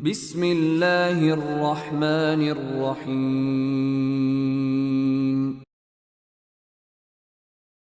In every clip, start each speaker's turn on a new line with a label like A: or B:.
A: बिस्मिल्लाहिर्रहमानिर्रहीम।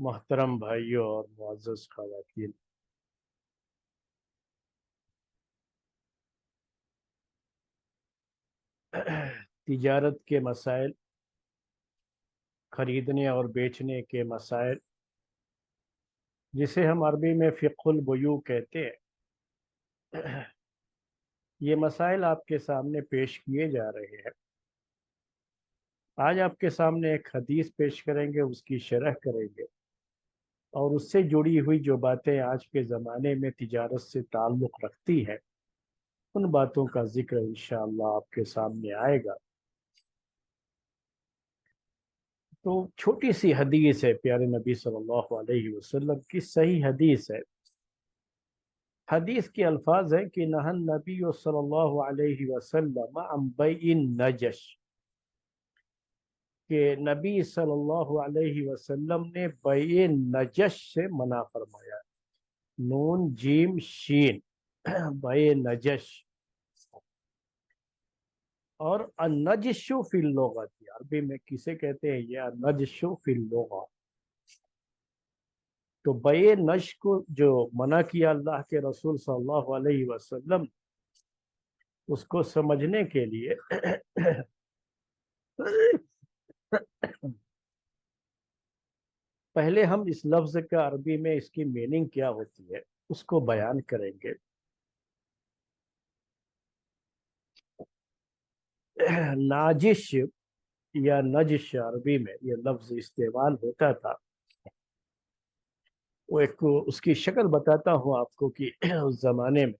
B: मोहतरम भाइयों और मुअज़्ज़ज़ ख़वातीन, तिजारत के मसाइल, खरीदने और बेचने के मसाइल, जिसे हम अरबी में फ़िक़्हुल बुयू कहते हैं, ये मसाइल आपके सामने पेश किए जा रहे हैं। आज आपके सामने एक हदीस पेश करेंगे, उसकी शरह करेंगे और उससे जुड़ी हुई जो बातें आज के ज़माने में तिजारत से ताल्लुक़ रखती है, उन बातों का जिक्र इंशाअल्लाह आपके सामने आएगा। तो छोटी सी हदीस है, प्यारे नबी सल्लल्लाहु अलैहि वसल्लम की सही हदीस है। हदीस के अल्फाज है कि नहन नबी सल्लल्लाहु अलैहि वसल्लम अन बैइन नजश, कि नबी सल्लल्लाहु अलैहि वसल्लम ने बैए नजश से मना फरमाया। नून जीम शीन बैए नजश। और अनजशु फिल लुगत, अरबी में किसे कहते हैं, ये अनजशु फिल लुगत। तो बैए नश को जो मना किया अल्लाह के रसूल सल्लल्लाहु अलैहि वसल्लम, उसको समझने के लिए पहले हम इस लफ्ज का अरबी में इसकी मीनिंग क्या होती है उसको बयान करेंगे। नाजिश या नजिश अरबी में यह लफ्ज इस्तेमाल होता था। वो एक उसकी शक्ल बताता हूँ आपको कि उस जमाने में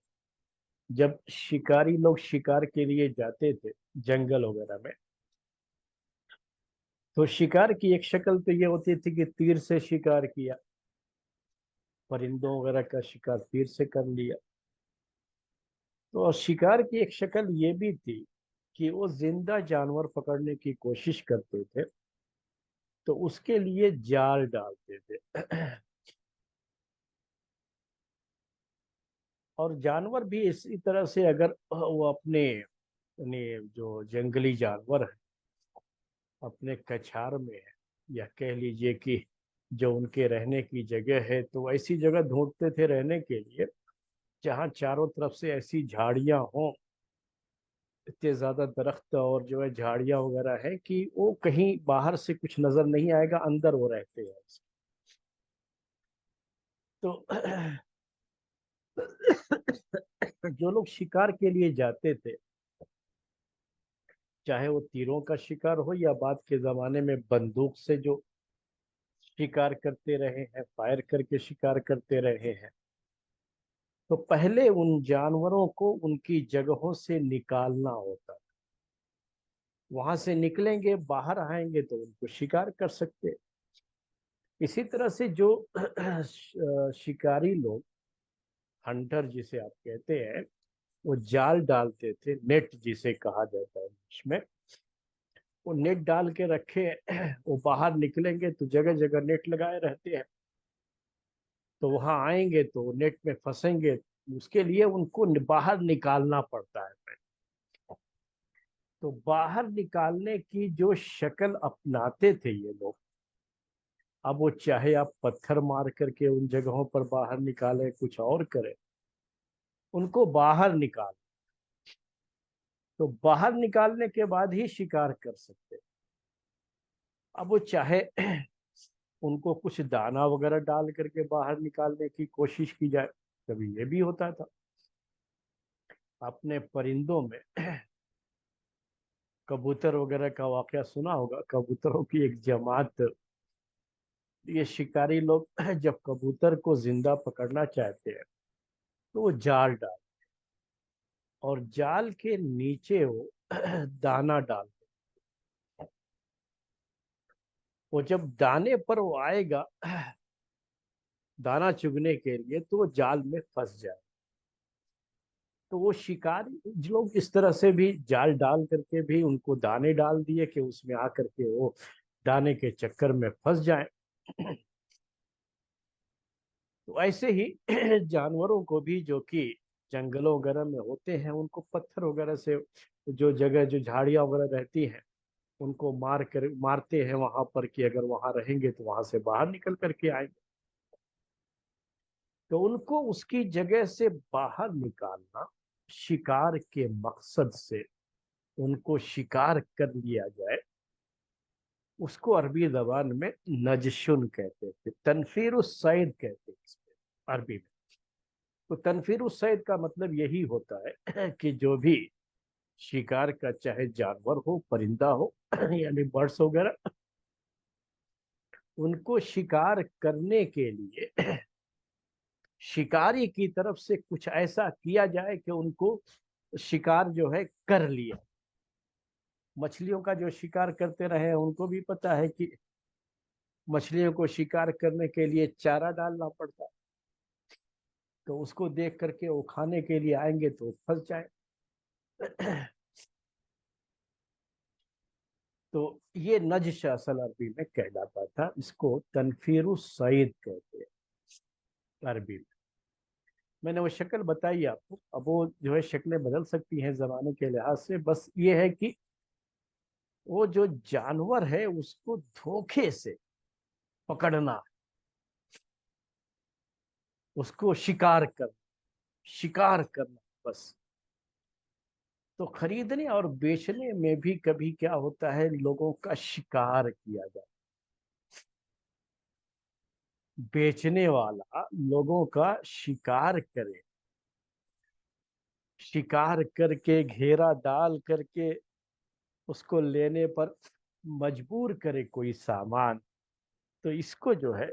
B: जब शिकारी लोग शिकार के लिए जाते थे जंगल वगैरह में, तो शिकार की एक शक्ल तो ये होती थी कि तीर से शिकार किया, परिंदों वगैरह का शिकार तीर से कर लिया। तो शिकार की एक शक्ल ये भी थी कि वो जिंदा जानवर पकड़ने की कोशिश करते थे, तो उसके लिए जाल डालते थे। और जानवर भी इसी तरह से, अगर वो अपने यानी जो जंगली जानवर है अपने कछार में है, या कह लीजिए कि जो उनके रहने की जगह है, तो ऐसी जगह ढूंढते थे रहने के लिए जहाँ चारों तरफ से ऐसी झाड़ियां हों, इतने ज्यादा दरख्त और जो है झाड़ियां वगैरह है कि वो कहीं बाहर से कुछ नजर नहीं आएगा, अंदर वो रहते हैं। तो जो लोग शिकार के लिए जाते थे, चाहे वो तीरों का शिकार हो या बाद के जमाने में बंदूक से जो शिकार करते रहे हैं, फायर करके शिकार करते रहे हैं, तो पहले उन जानवरों को उनकी जगहों से निकालना होता है। वहां से निकलेंगे, बाहर आएंगे तो उनको शिकार कर सकते। इसी तरह से जो शिकारी लोग, हंटर जिसे आप कहते हैं, वो जाल डालते थे, नेट जिसे कहा जाता है इंग्लिश में। वो नेट डाल के रखे वो बाहर निकलेंगे तो जगह जगह नेट लगाए रहते हैं, तो वहां आएंगे तो नेट में फंसेंगे। उसके लिए उनको बाहर निकालना पड़ता है। तो बाहर निकालने की जो शक्ल अपनाते थे ये लोग, अब वो चाहे आप पत्थर मार करके उन जगहों पर बाहर निकालें, कुछ और करें, उनको बाहर निकाल, तो बाहर निकालने के बाद ही शिकार कर सकते। अब वो चाहे उनको कुछ दाना वगैरह डाल करके बाहर निकालने की कोशिश की जाए, कभी ये भी होता था। अपने परिंदों में कबूतर वगैरह का वाकया सुना होगा। कबूतरों की एक जमात, ये शिकारी लोग जब कबूतर को जिंदा पकड़ना चाहते हैं तो वो जाल डाल, और जाल के नीचे वो दाना डाल, वो जब दाने पर वो आएगा दाना चुगने के लिए, तो वो जाल में फंस जाए। तो वो शिकारी लोग इस तरह से भी जाल डाल करके भी उनको दाने डाल दिए कि उसमें आकर के वो दाने के चक्कर में फंस जाए। तो ऐसे ही जानवरों को भी जो कि जंगलों वगैरह में होते हैं, उनको पत्थर वगैरह से, जो जगह जो झाड़ियां वगैरह रहती हैं, उनको मारते हैं वहां पर कि अगर वहां रहेंगे तो वहां से बाहर निकल करके आएंगे। तो उनको उसकी जगह से बाहर निकालना, शिकार के मकसद से उनको शिकार कर लिया जाए, उसको अरबी जबान में नजशुन कहते थे, तनफीर उस सैद कहते हैं इसमें अरबी में। तो तनफीर उस सैद का मतलब यही होता है कि जो भी शिकार का, चाहे जानवर हो, परिंदा हो यानी बर्ड्स वगैरह, उनको शिकार करने के लिए शिकारी की तरफ से कुछ ऐसा किया जाए कि उनको शिकार जो है कर लिया। मछलियों का जो शिकार करते रहे हैं, उनको भी पता है कि मछलियों को शिकार करने के लिए चारा डालना पड़ता है, तो उसको देख करके वो खाने के लिए आएंगे तो फंस जाए। तो ये नज्श असल अरबी में कहलाता था, इसको तनफीरु सईद कहते हैं अरबी में। मैंने वो शक्ल बताई आपको। अब वो जो है शक्लें बदल सकती हैं जमाने के लिहाज से, बस ये है कि वो जो जानवर है उसको धोखे से पकड़ना, उसको शिकार करना बस। तो खरीदने और बेचने में भी कभी क्या होता है, लोगों का शिकार किया जाता है। बेचने वाला लोगों का शिकार करे, शिकार करके घेरा डाल करके उसको लेने पर मजबूर करे कोई सामान, तो इसको जो है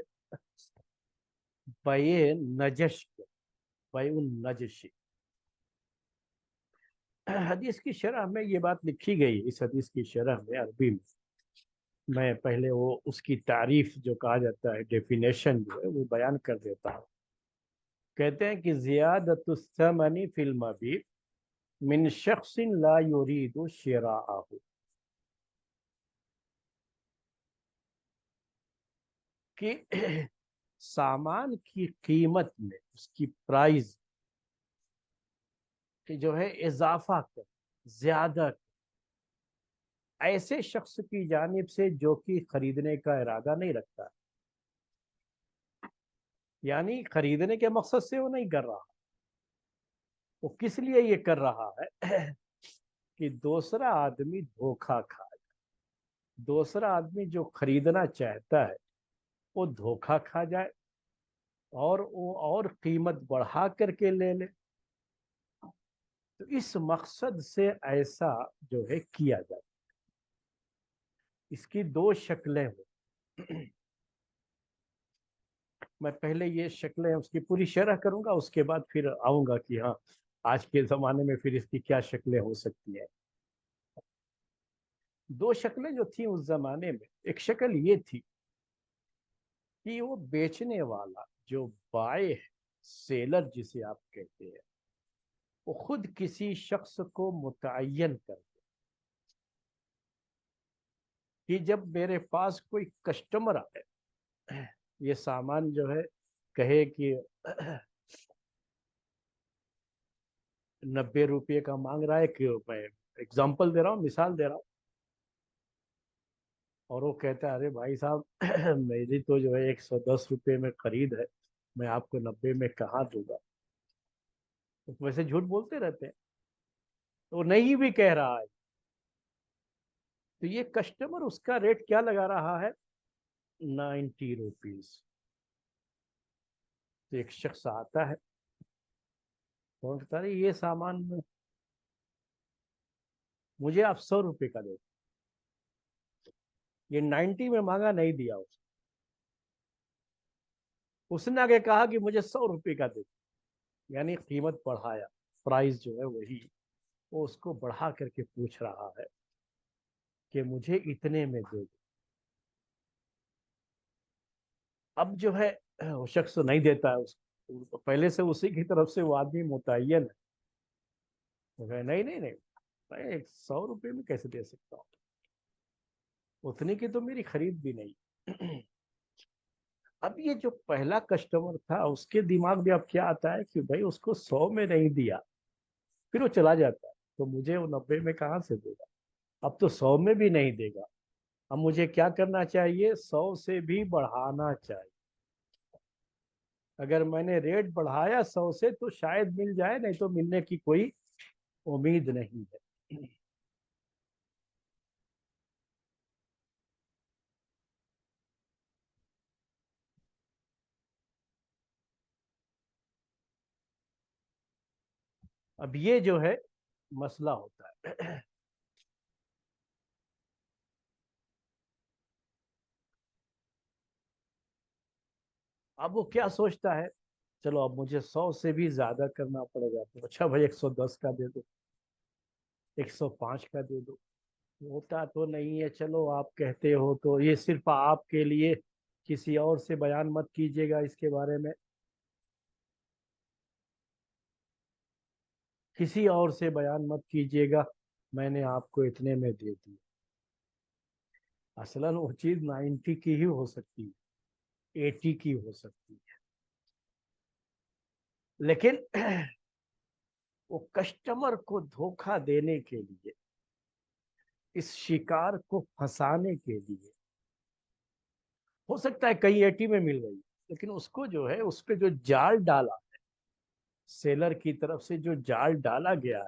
B: बये नजश, बयुन नजशी। हदीस की शरह में ये बात लिखी गई है। इस हदीस की शरह में अरबी में मैं पहले वो उसकी तारीफ जो कहा जाता है, डेफिनेशन जो है वो बयान कर देता हूँ। कहते हैं कि जियादतुस्समनी फिल मबी मिन शख्सिन ला युरीदु शिराअहु, कि सामान की कीमत में उसकी प्राइस कि जो है इजाफा कर, ज्यादा कर, ऐसे शख्स की जानिब से जो कि खरीदने का इरादा नहीं रखता, यानी खरीदने के मकसद से वो नहीं कर रहा। वो किस लिए ये कर रहा है कि दूसरा आदमी धोखा खाए, दूसरा आदमी जो खरीदना चाहता है वो धोखा खा जाए और वो और कीमत बढ़ा करके ले ले। तो इस मकसद से ऐसा जो है किया जाए। इसकी दो शक्लें हो। मैं पहले ये शक्लें उसकी पूरी शरह करूंगा, उसके बाद फिर आऊंगा कि हाँ, आज के जमाने में फिर इसकी क्या शक्लें हो सकती है। दो शक्लें जो थी उस जमाने में, एक शक्ल ये थी कि वो बेचने वाला जो बाय है, सेलर जिसे आप कहते हैं, वो खुद किसी शख्स को मुतय्यन कर, कि जब मेरे पास कोई कस्टमर आए, ये सामान जो है कहे कि 90 रुपये का मांग रहा है, कि मैं एग्जाम्पल दे रहा हूँ, मिसाल दे रहा हूँ, और वो कहता है अरे भाई साहब मेरी तो जो है 110 रुपये में खरीद है, मैं आपको 90 में कहाँ दूंगा। तो वैसे झूठ बोलते रहते हैं, तो नहीं भी कह रहा है, तो ये कस्टमर उसका रेट क्या लगा रहा है, 90 रुपीज। तो एक शख्स आता है और कहता है ये सामान मुझे आप 100 रुपये का दो। ये 90 में मांगा, नहीं दिया उसने आगे कहा कि मुझे 100 रुपये का दे, यानी कीमत बढ़ाया, प्राइस जो है वही, वो उसको बढ़ा करके पूछ रहा है कि मुझे इतने में दे दो। अब जो है वो शख्स नहीं देता है उसको, पहले से उसी की तरफ से वो आदमी मुतय्यन है। वो कहे नहीं नहीं नहीं, मैं 100 रुपये में कैसे दे सकता हूँ, उतने की तो मेरी खरीद भी नहीं। अब ये जो पहला कस्टमर था उसके दिमाग में अब क्या आता है कि भाई उसको 100 में नहीं दिया, फिर वो चला जाता है, तो मुझे वो 90 में कहाँ से देगा। अब तो 100 में भी नहीं देगा, अब मुझे क्या करना चाहिए, 100 से भी बढ़ाना चाहिए। अगर मैंने रेट बढ़ाया 100 से तो शायद मिल जाए, नहीं तो मिलने की कोई उम्मीद नहीं है। अब ये जो है मसला होता है। अब वो क्या सोचता है, चलो अब मुझे 100 से भी ज्यादा करना पड़ेगा, तो अच्छा भाई 110 का दे दो, 105 का दे दो। होता तो नहीं है, चलो आप कहते हो तो ये सिर्फ आपके लिए, किसी और से बयान मत कीजिएगा इसके बारे में, किसी और से बयान मत कीजिएगा, मैंने आपको इतने में दे दी। असलन वो चीज 90 की ही हो सकती है, 80 की हो सकती है, लेकिन वो कस्टमर को धोखा देने के लिए, इस शिकार को फंसाने के लिए, हो सकता है कहीं 80 में मिल गई, लेकिन उसको जो है उस पे जो जाल डाला, सेलर की तरफ से जो जाल डाला गया है,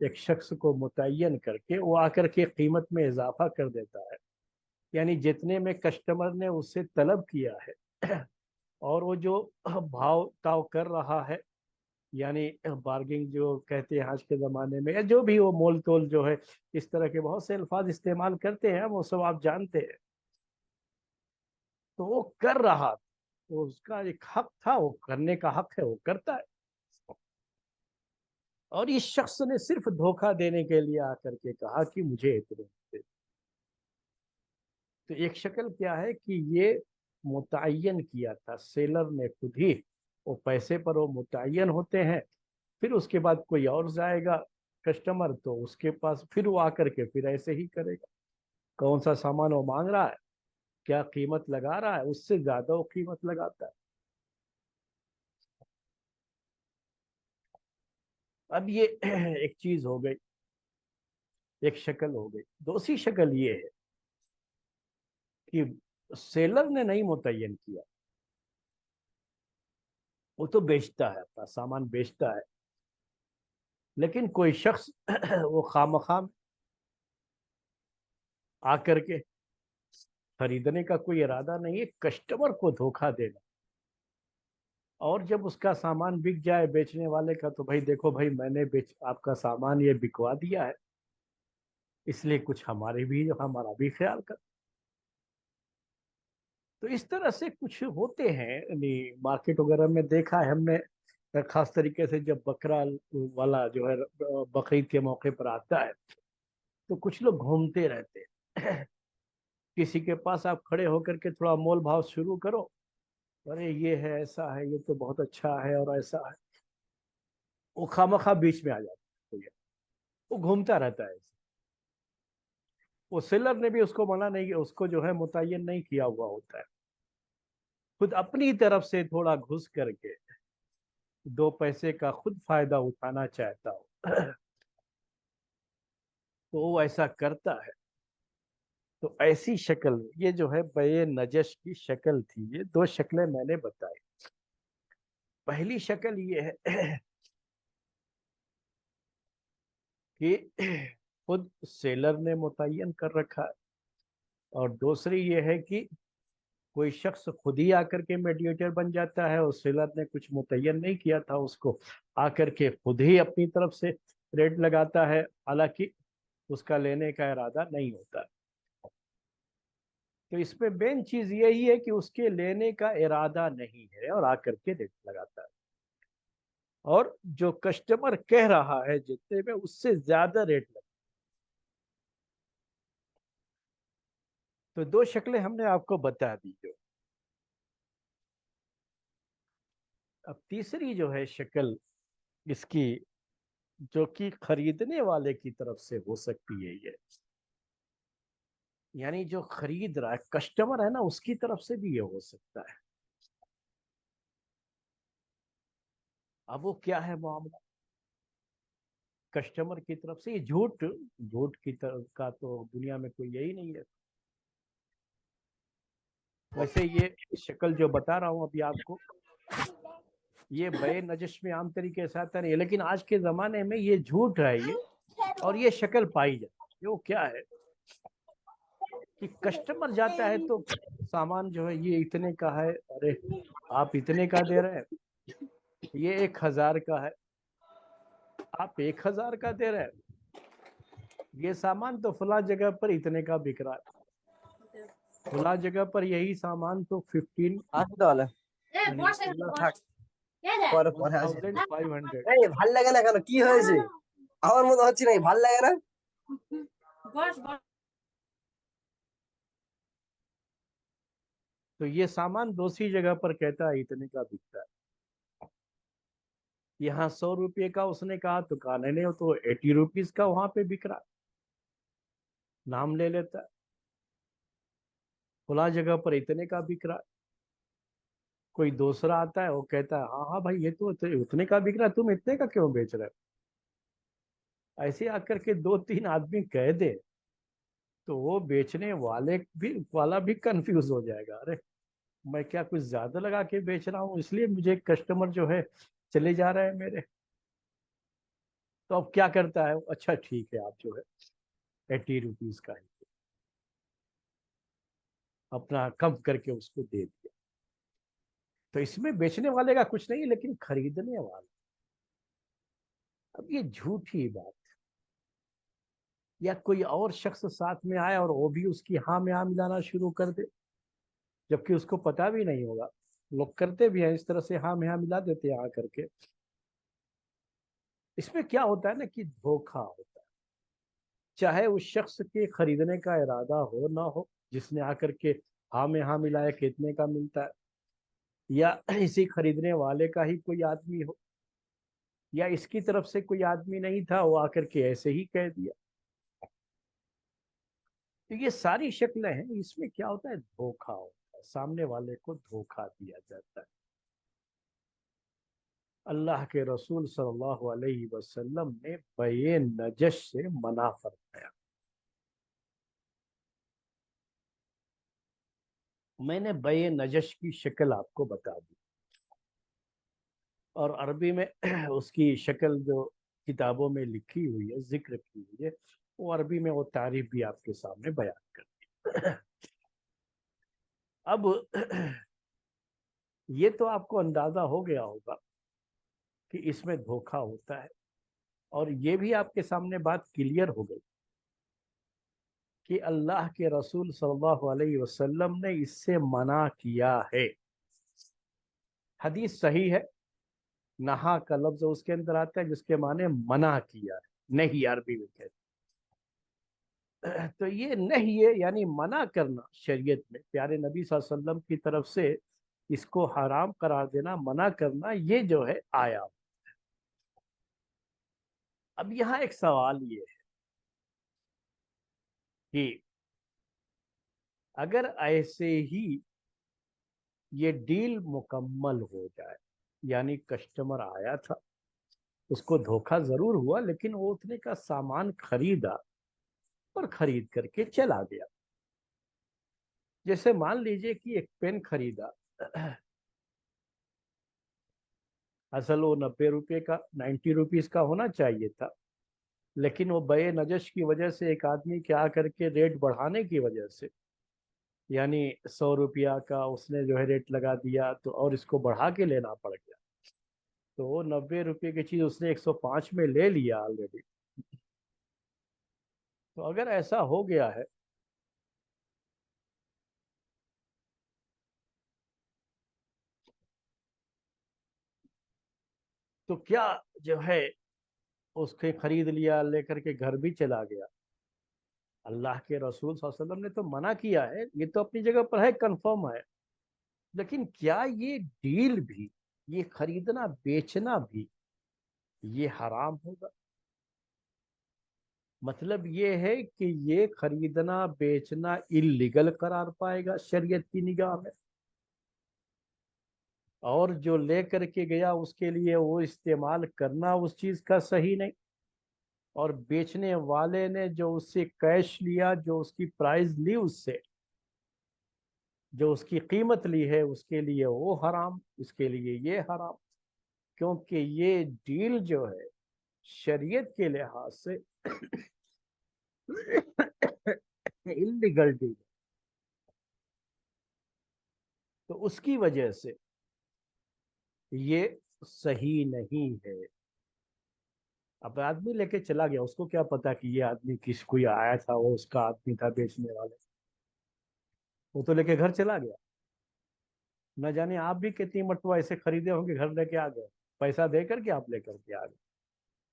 B: एक शख्स को मुतय्यन करके वो आकर के कीमत में इजाफा कर देता है। यानी जितने में कस्टमर ने उससे तलब किया है और वो जो भाव ताव कर रहा है, यानी बार्गिंग जो कहते हैं आज के ज़माने में, या जो भी वो मोल तोल जो है, इस तरह के बहुत से अल्फाज इस्तेमाल करते हैं, वो सब आप जानते हैं। तो वो कर रहा था, तो उसका एक हक था, वो करने का हक है, वो करता है। और इस शख्स ने सिर्फ धोखा देने के लिए आकर के कहा कि मुझे इतने दे। तो एक शक्ल क्या है कि ये मुतय्यन किया था सेलर ने खुद ही, वो पैसे पर वो मुतय्यन होते हैं, फिर उसके बाद कोई और जाएगा कस्टमर, तो उसके पास फिर वो आकर के फिर ऐसे ही करेगा, कौन सा सामान वो मांग रहा है, क्या कीमत लगा रहा है, उससे ज्यादा वो कीमत लगाता है। अब ये एक चीज हो गई, एक शक्ल हो गई। दूसरी शक्ल ये है कि सेलर ने नहीं मुतय्यन किया, वो तो बेचता है, अपना सामान बेचता है, लेकिन कोई शख्स वो खामखा आकर के, खरीदने का कोई इरादा नहीं है, कस्टमर को धोखा देना, और जब उसका सामान बिक जाए बेचने वाले का, तो भाई देखो भाई मैंने बेच आपका सामान ये बिकवा दिया है, इसलिए कुछ हमारा भी ख्याल कर। तो इस तरह से कुछ होते हैं, यानी मार्केट वगैरह में देखा है हमने, खास तरीके से जब बकरा वाला जो है बकरीद के मौके पर आता है, तो कुछ लोग घूमते रहते हैं। किसी के पास आप खड़े होकर के थोड़ा मोल भाव शुरू करो, अरे ये है, ऐसा है, ये तो बहुत अच्छा है, और ऐसा है, वो खामखा बीच में आ जाता है, वो घूमता रहता है ऐसे। वो सेलर ने भी उसको मना नहीं किया, उसको जो है मुतय्यन नहीं किया हुआ होता है, खुद अपनी तरफ से थोड़ा घुस करके 2 पैसे का खुद फायदा उठाना चाहता हो तो वो ऐसा करता है। तो ऐसी शक्ल, ये जो है बये नजश की शक्ल थी। ये 2 शक्लें मैंने बताई। पहली शक्ल ये है कि खुद सेलर ने मुतय्यन कर रखा है, और दूसरी ये है कि कोई शख्स खुद ही आकर के मीडिएटर बन जाता है, और सेलर ने कुछ मुतय्यन नहीं किया था उसको, आकर के खुद ही अपनी तरफ से रेट लगाता है, हालांकि उसका लेने का इरादा नहीं होता। तो इसमें मेन चीज यही है कि उसके लेने का इरादा नहीं है और आकर के रेट लगाता है, और जो कस्टमर कह रहा है जितने में उससे ज्यादा रेट लगता है। तो 2 शक्लें हमने आपको बता दी। जो अब तीसरी जो है शक्ल इसकी, जो कि खरीदने वाले की तरफ से हो सकती है, ये यानी जो खरीद रहा है कस्टमर है ना, उसकी तरफ से भी ये हो सकता है। अब वो क्या है मामला, कस्टमर की तरफ से ये झूठ, झूठ की तरफ का तो दुनिया में कोई यही नहीं है। वैसे ये शक्ल जो बता रहा हूं अभी आपको, ये बे नजश में आम तरीके से आता नहीं है, लेकिन आज के जमाने में ये झूठ है ये, और ये शक्ल पाई जाती है। वो क्या है कि कस्टमर जाता है तो सामान जो है ये इतने का है, अरे आप इतने का दे रहे हैं, ये 1,000 का है, आप 1,000 का दे रहे हैं, ये सामान तो फला जगह पर इतने का बिक रहा है, फला जगह पर यही सामान तो 15
A: ডলার থাক পরে পরে আসে
B: 1,500।
A: এই ভাল লাগে না কেন কি হয়েছে আমার মতো হচ্ছে না ভাল লাগে না
B: तो ये सामान दूसरी जगह पर कहता है इतने का बिकता है, यहाँ 100 रुपये का उसने कहा तो कहा नहीं नहीं, वो तो 80 रुपीज का वहां पे बिक रहा है, नाम ले लेता है, खुला जगह पर इतने का बिक रहा है। कोई दूसरा आता है वो कहता है हाँ हाँ भाई ये तो उतने का बिक रहा है, तुम इतने का क्यों बेच रहे हो। ऐसे आकर के 2-3 आदमी कह दे तो वो बेचने वाला भी कंफ्यूज हो जाएगा, अरे मैं क्या कुछ ज्यादा लगा के बेच रहा हूँ, इसलिए मुझे कस्टमर जो है चले जा रहे हैं मेरे। तो अब क्या करता है, अच्छा ठीक है आप जो है 80 रुपीज का ही अपना कम करके उसको दे दिया। तो इसमें बेचने वाले का कुछ नहीं, लेकिन खरीदने वाला, अब ये झूठी बात, या कोई और शख्स साथ में आए और वो भी उसकी हाँ में हाँ मिलाना शुरू कर दे, जबकि उसको पता भी नहीं होगा। लोग करते भी हैं इस तरह से, हाँ में हाँ मिला देते हैं हाँ करके। इसमें क्या होता है ना कि धोखा होता है, चाहे उस शख्स के खरीदने का इरादा हो ना हो, जिसने आकर के हाँ में हाँ मिलाया कितने का मिलता है, या इसी खरीदने वाले का ही कोई आदमी हो, या इसकी तरफ से कोई आदमी नहीं था वो आकर के ऐसे ही कह दिया। तो ये सारी शक्लें हैं, इसमें क्या होता है, धोखा होता है, सामने वाले को धोखा दिया जाता है। अल्लाह के रसूल सल्लल्लाहु अलैहि वसल्लम ने बये नजश से मना फरमाया। मैंने बये नजश की शक्ल आपको बता दी, और अरबी में उसकी शक्ल जो किताबों में लिखी हुई है, जिक्र की हुई है, वो अरबी में वो तारीफ भी आपके सामने बयान कर दी। अब ये तो आपको अंदाजा हो गया होगा कि इसमें धोखा होता है, और ये भी आपके सामने बात क्लियर हो गई कि अल्लाह के रसूल सल्लल्लाहु अलैहि वसल्लम ने इससे मना किया है। हदीस सही है, नहा का लफ्ज उसके अंदर आता है जिसके माने मना किया है, नहीं अरबी में कहते। तो ये नहीं है यानी मना करना, शरीयत में प्यारे नबी सल्लल्लाहु अलैहि वसल्लम की तरफ से इसको हराम करार देना, मना करना, ये जो है आया। अब यहाँ एक सवाल ये है कि अगर ऐसे ही ये डील मुकम्मल हो जाए, यानी कस्टमर आया था, उसको धोखा जरूर हुआ, लेकिन वो उतने का सामान खरीदा और खरीद करके चला गया। जैसे मान लीजिए कि एक पेन खरीदा, असल वो 90 रुपये का, 90 रुपीज का होना चाहिए था, लेकिन वो बे नजश की वजह से एक आदमी क्या करके रेट बढ़ाने की वजह से, यानी 100 रुपया का उसने जो है रेट लगा दिया, तो और इसको बढ़ा के लेना पड़ गया। तो वो 90 रुपये की चीज उसने 105 में ले लिया ऑलरेडी। तो अगर ऐसा हो गया है, तो क्या जो है, उसके खरीद लिया, लेकर के घर भी चला गया। अल्लाह के रसूल सल्लल्लाहु अलैहि वसल्लम ने तो मना किया है, ये तो अपनी जगह पर है, कंफर्म है। लेकिन क्या ये डील भी, ये खरीदना बेचना भी, ये हराम होगा? मतलब ये है कि ये खरीदना बेचना इल्लीगल करार पाएगा शरीयत की निगाह में, और जो ले करके गया उसके लिए वो इस्तेमाल करना उस चीज का सही नहीं, और बेचने वाले ने जो उससे कैश लिया, जो उसकी प्राइस ली उससे, जो उसकी कीमत ली है, उसके लिए वो हराम, उसके लिए ये हराम। क्योंकि ये डील जो है शरीयत के लिहाज से इलीगल डील, तो उसकी वजह से ये सही नहीं है। अब आदमी लेके चला गया, उसको क्या पता कि ये आदमी किस, कोई आया था, वो उसका आदमी था बेचने वाले, वो तो लेके घर चला गया। न जाने आप भी कितनी मरतबा ऐसे खरीदे होंगे, घर लेके आ गए, पैसा दे करके आप लेकर के आ गए।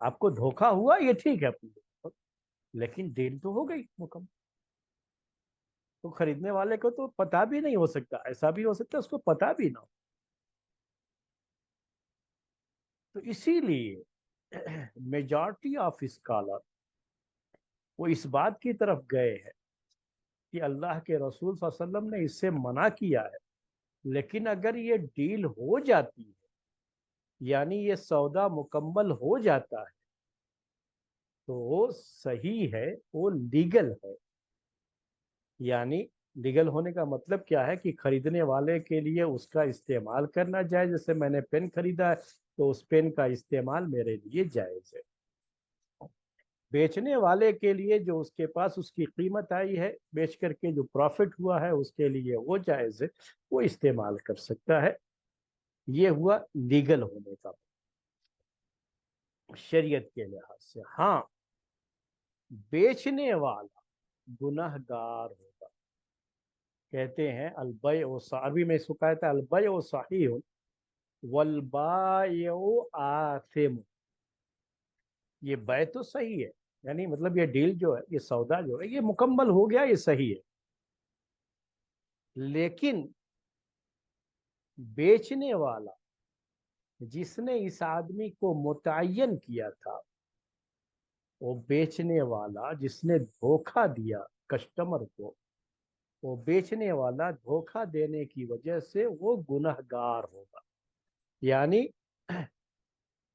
B: आपको धोखा हुआ, ये ठीक है अपनी जगह पर, लेकिन डील तो हो गई मुकम्मल। तो खरीदने वाले को तो पता भी नहीं हो सकता, ऐसा भी हो सकता है उसको पता भी ना हो। तो इसीलिए मेजॉरिटी ऑफ स्कॉलर वो इस बात की तरफ गए हैं कि अल्लाह के रसूल सल्लल्लाहु अलैहि वसल्लम ने इससे मना किया है, लेकिन अगर ये डील हो जाती है, यानी ये सौदा मुकम्मल हो जाता है, तो वो सही है, वो लीगल है। यानी लीगल होने का मतलब क्या है कि खरीदने वाले के लिए उसका इस्तेमाल करना जायज, जैसे मैंने पेन खरीदा है, तो उस पेन का इस्तेमाल मेरे लिए जायज है। बेचने वाले के लिए जो उसके पास उसकी कीमत आई है, बेच करके जो प्रॉफिट हुआ है, उसके लिए वो जायज है, वो इस्तेमाल कर सकता है। ये हुआ लीगल होने का, शरीयत के लिहाज से। हाँ, बेचने वाला गुनहगार होगा। कहते हैं अलबय ओ, अरबी में इसको कहता है अलबय ओ सही, वलबायो आथिम। ये बै तो सही है, यानी मतलब ये डील जो है, ये सौदा जो है, ये मुकम्मल हो गया, ये सही है। लेकिन बेचने वाला, जिसने इस आदमी को मुतय्यन किया था, वो बेचने वाला जिसने धोखा दिया कस्टमर को, वो बेचने वाला धोखा देने की वजह से वो गुनहगार होगा। यानी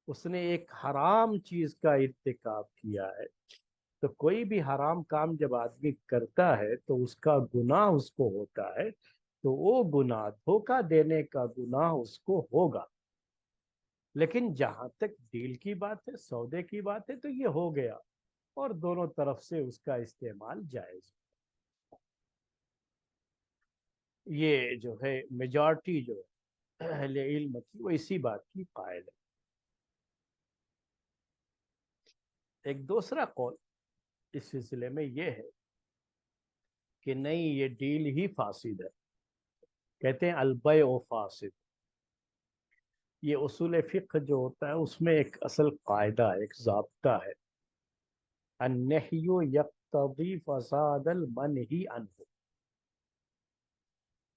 B: उसने एक हराम चीज का इर्तिकाब किया है। तो कोई भी हराम काम जब आदमी करता है तो उसका गुनाह उसको होता है, तो वो गुनाह, धोखा देने का गुनाह उसको होगा। लेकिन जहां तक डील की बात है, सौदे की बात है, तो ये हो गया, और दोनों तरफ से उसका इस्तेमाल जायज। ये जो है मेजॉरिटी जो है अहले इल्म की, वो इसी बात की कायल है। एक दूसरा कौल इस सिलसिले में ये है कि नहीं, ये डील ही फासिद है। कहते हैं अलबय ओ फासिद। ये उसूल फिक्र जो होता है, उसमें एक असल कायदा है, एक ज़ाब्ता है, अन्नहयु यक्तदी फसादल मनही अन्हु।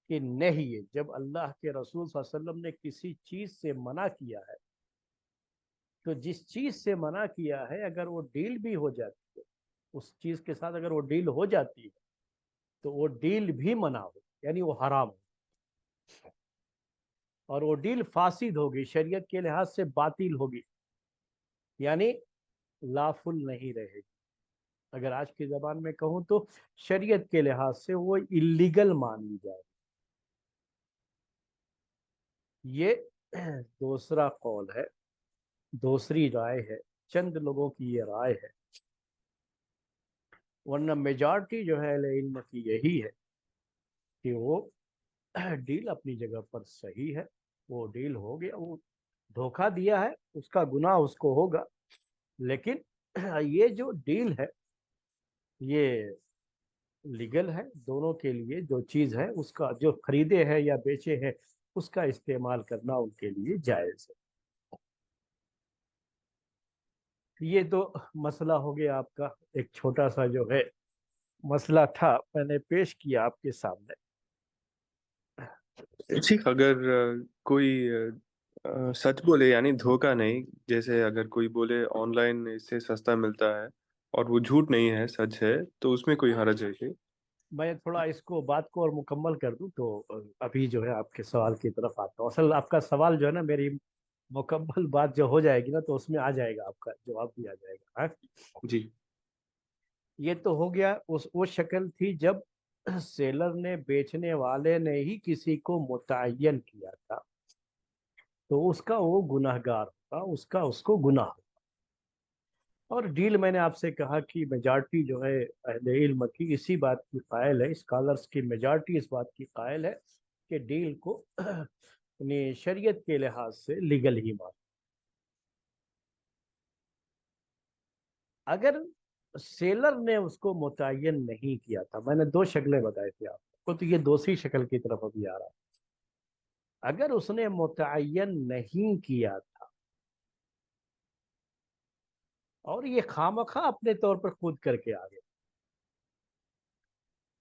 B: कि नहीं, जब अल्लाह के रसूल सल्लल्लाहु अलैहि वसल्लम ने किसी चीज से मना किया है, तो जिस चीज से मना किया है, अगर वो डील भी हो जाती है, उस चीज के साथ अगर वो डील हो जाती है, तो वो डील भी मना हो, यानी वो हराम हो, और वो डील फासिद होगी, शरीयत के लिहाज से बातिल होगी, यानी लाफुल नहीं रहेगी। अगर आज की जबान में कहूँ तो शरीयत के लिहाज से वो इलीगल मानी जाए। ये दूसरा कौल है, दूसरी राय है, चंद लोगों की ये राय है, वरना मेजॉरिटी जो है अहले इल्म की यही है कि वो डील अपनी जगह पर सही है। वो डील हो गया, वो धोखा दिया है, उसका गुनाह उसको होगा, लेकिन ये जो डील है ये लीगल है दोनों के लिए। जो चीज है उसका, जो खरीदे है या बेचे है, उसका इस्तेमाल करना उनके लिए जायज है। ये तो मसला हो गया आपका, एक छोटा सा जो है मसला था, मैंने पेश किया आपके सामने।
C: ठीक, अगर कोई सच बोले यानी धोखा नहीं, जैसे अगर कोई बोले ऑनलाइन इससे सस्ता मिलता है और वो झूठ नहीं है, सच है, तो उसमें कोई हर्ज है कि?
B: मैं थोड़ा इसको बात को और मुकम्मल कर दूं तो अभी जो है आपके सवाल की तरफ आता हूँ। असल आपका सवाल जो है ना, मेरी मुकम्मल बात जो हो जाएगी ना तो उसमें आ जाएगा, आपका जवाब भी आ जाएगा। हाँ,
C: जी।
B: ये तो हो गया, उस वो शक्ल थी जब सेलर ने, बेचने वाले ने ही किसी को मुतय्यन किया था, तो उसका वो गुनहगार होगा, उसका उसको गुनाह। और डील मैंने आपसे कहा कि मेजॉरिटी जो है अहले इल्म की इसी बात की कायल है, स्कॉलर्स की मेजॉरिटी इस बात की कायल है कि डील को यानी शरीयत के लिहाज से लीगल ही मान। अगर सेलर ने उसको मुतय्यन नहीं किया था, मैंने दो शक्लें बताई थी आपको, तो ये दूसरी शक्ल की तरफ अभी आ रहा है। अगर उसने मुतय्यन नहीं किया था और ये खामखा अपने तौर पर खुद करके आ गया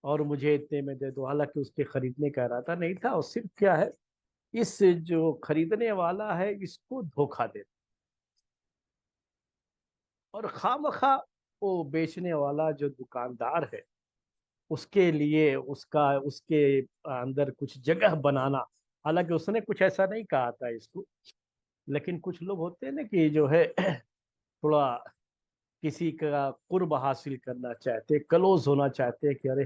B: और मुझे इतने में दे दो, हालांकि उसके खरीदने का इरादा नहीं था, और सिर्फ क्या है, इस जो खरीदने वाला है इसको धोखा दे, और खामखा वो बेचने वाला जो दुकानदार है उसके लिए उसका, उसके अंदर कुछ जगह बनाना। हालांकि उसने कुछ ऐसा नहीं कहा था इसको, लेकिन कुछ लोग होते हैं ना कि जो है थोड़ा किसी का कुर्ब हासिल करना चाहते, क्लोज होना चाहते हैं कि अरे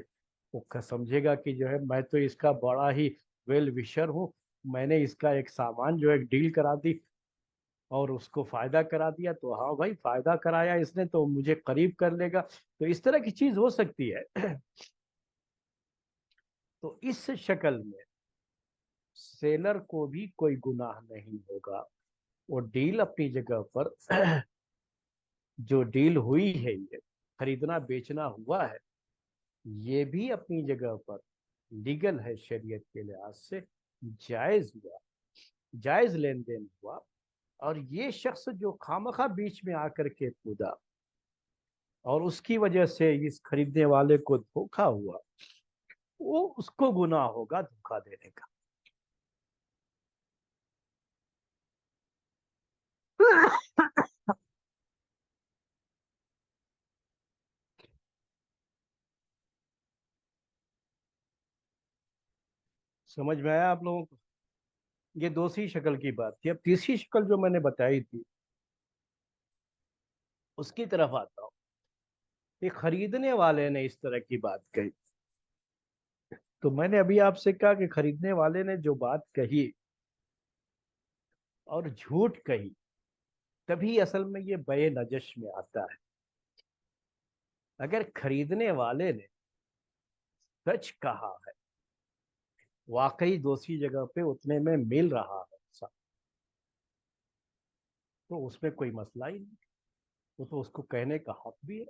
B: वो समझेगा कि जो है मैं तो इसका बड़ा ही वेल विशर हूँ, मैंने इसका एक सामान जो है डील करा दी और उसको फायदा करा दिया, तो हाँ भाई फायदा कराया इसने तो मुझे करीब कर लेगा, तो इस तरह की चीज हो सकती है। तो इस शक्ल में सेलर को भी कोई गुनाह नहीं होगा। वो डील अपनी जगह पर जो डील हुई है, ये खरीदना बेचना हुआ है, ये भी अपनी जगह पर लीगल है, शरीयत के लिहाज से जायज हुआ, जायज लेन देन हुआ। और ये शख्स जो खामखा बीच में आकर के कूदा और उसकी वजह से इस खरीदने वाले को धोखा हुआ, वो उसको गुनाह होगा धोखा देने का। समझ में आया आप लोगों को? ये दूसरी शक्ल की बात थी। अब तीसरी शक्ल जो मैंने बताई थी उसकी तरफ आता हूँ कि खरीदने वाले ने इस तरह की बात कही। तो मैंने अभी आपसे कहा कि खरीदने वाले ने जो बात कही और झूठ कही, तभी असल में ये बे नजश में आता है। अगर खरीदने वाले ने सच कहा है, वाकई दूसरी जगह पे उतने में मिल रहा है ऐसा, तो उसमें कोई मसला ही नहीं। वो तो उसको कहने का हक भी है,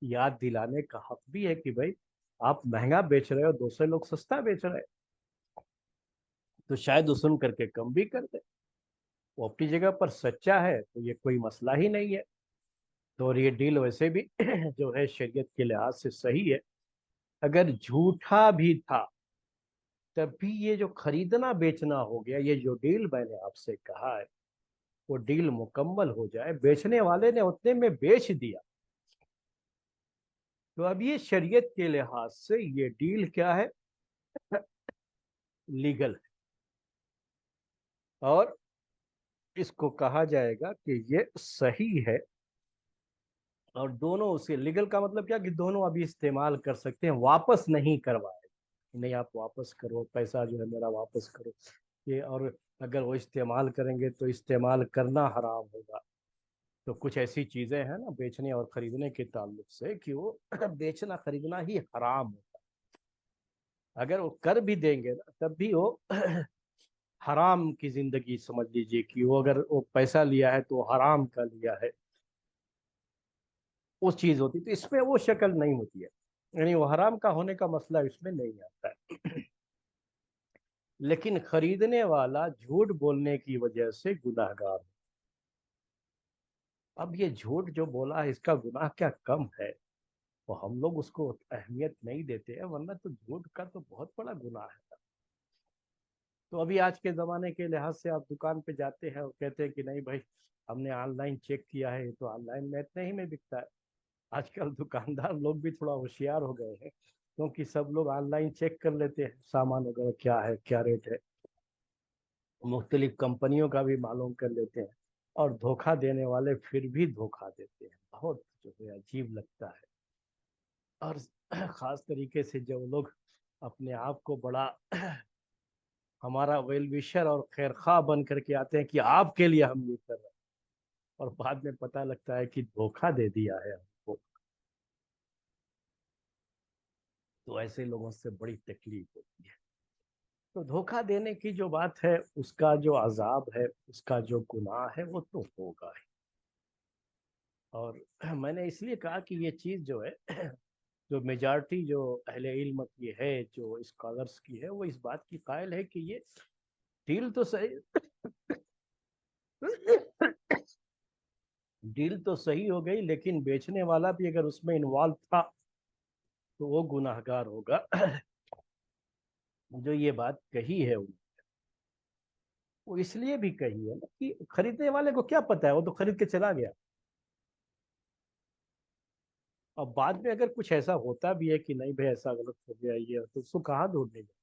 B: याद दिलाने का हक भी है कि भाई आप महंगा बेच रहे हो, दूसरे लोग सस्ता बेच रहे हैं, तो शायद वो सुन करके कम भी कर दे। वो अपनी जगह पर सच्चा है तो ये कोई मसला ही नहीं है। तो और ये डील वैसे भी जो है शरीयत के लिहाज से सही है। अगर झूठा भी था तब भी ये जो खरीदना बेचना हो गया, ये जो डील मैंने आपसे कहा है, वो डील मुकम्मल हो जाए, बेचने वाले ने उतने में बेच दिया, तो अब ये शरीयत के लिहाज से ये डील क्या है, लीगल है, और इसको कहा जाएगा कि ये सही है। और दोनों, उसे लीगल का मतलब क्या कि दोनों अभी इस्तेमाल कर सकते हैं, वापस नहीं करवाए, नहीं आप वापस करो, पैसा जो है मेरा वापस करो ये। और अगर वो इस्तेमाल करेंगे तो इस्तेमाल करना हराम होगा। तो कुछ ऐसी चीजें हैं ना बेचने और खरीदने के ताल्लुक से कि वो बेचना खरीदना ही हराम होगा। अगर वो कर भी देंगे ना तब भी वो हराम की जिंदगी समझ लीजिए कि वो अगर वो पैसा लिया है तो हराम का लिया है, वो चीज होती। तो इसमें वो शक्ल नहीं होती है, यानी वो हराम का होने का मसला इसमें नहीं आता है। लेकिन खरीदने वाला झूठ बोलने की वजह से गुनाहगार। अब ये झूठ जो बोला है इसका गुनाह क्या कम है? तो हम लोग उसको अहमियत नहीं देते हैं, वरना तो झूठ का तो बहुत बड़ा गुनाह है। तो अभी आज के ज़माने के लिहाज से आप दुकान पे जाते हैं और कहते हैं कि नहीं भाई, हमने ऑनलाइन चेक किया है तो ऑनलाइन में इतने ही में बिकता है। आजकल दुकानदार लोग भी थोड़ा होशियार हो गए हैं, क्योंकि सब लोग ऑनलाइन चेक कर लेते हैं सामान वगैरह क्या है, क्या रेट है, मुख्तलिफ कंपनियों का भी मालूम कर लेते हैं। और धोखा देने वाले फिर भी धोखा देते हैं, बहुत जो है अजीब लगता है। और ख़ास तरीके से जब लोग अपने आप को बड़ा हमारा वेल विशर और खैर खा बन करके आते हैं कि आपके लिए हम ये कर रहे हैं, और बाद में पता लगता है कि धोखा दे दिया है हमको। तो ऐसे लोगों से बड़ी तकलीफ होती है। तो धोखा देने की जो बात है, उसका जो अजाब है, उसका जो गुनाह है, वो तो होगा ही। और मैंने इसलिए कहा कि ये चीज़ जो है, जो मेजॉरिटी जो अहले इल्म की है, जो स्कॉलर्स की है, वो इस बात की कायल है कि ये डील तो सही डील तो सही हो गई, लेकिन बेचने वाला भी अगर उसमें इन्वॉल्व था तो वो गुनाहगार होगा। जो ये बात कही है वो इसलिए भी कही है ना कि खरीदने वाले को क्या पता है, वो तो खरीद के चला गया। अब बाद में अगर कुछ ऐसा होता भी है कि नहीं भाई ऐसा गलत हो गया ये, तो उसको कहाँ ढूंढने जाए?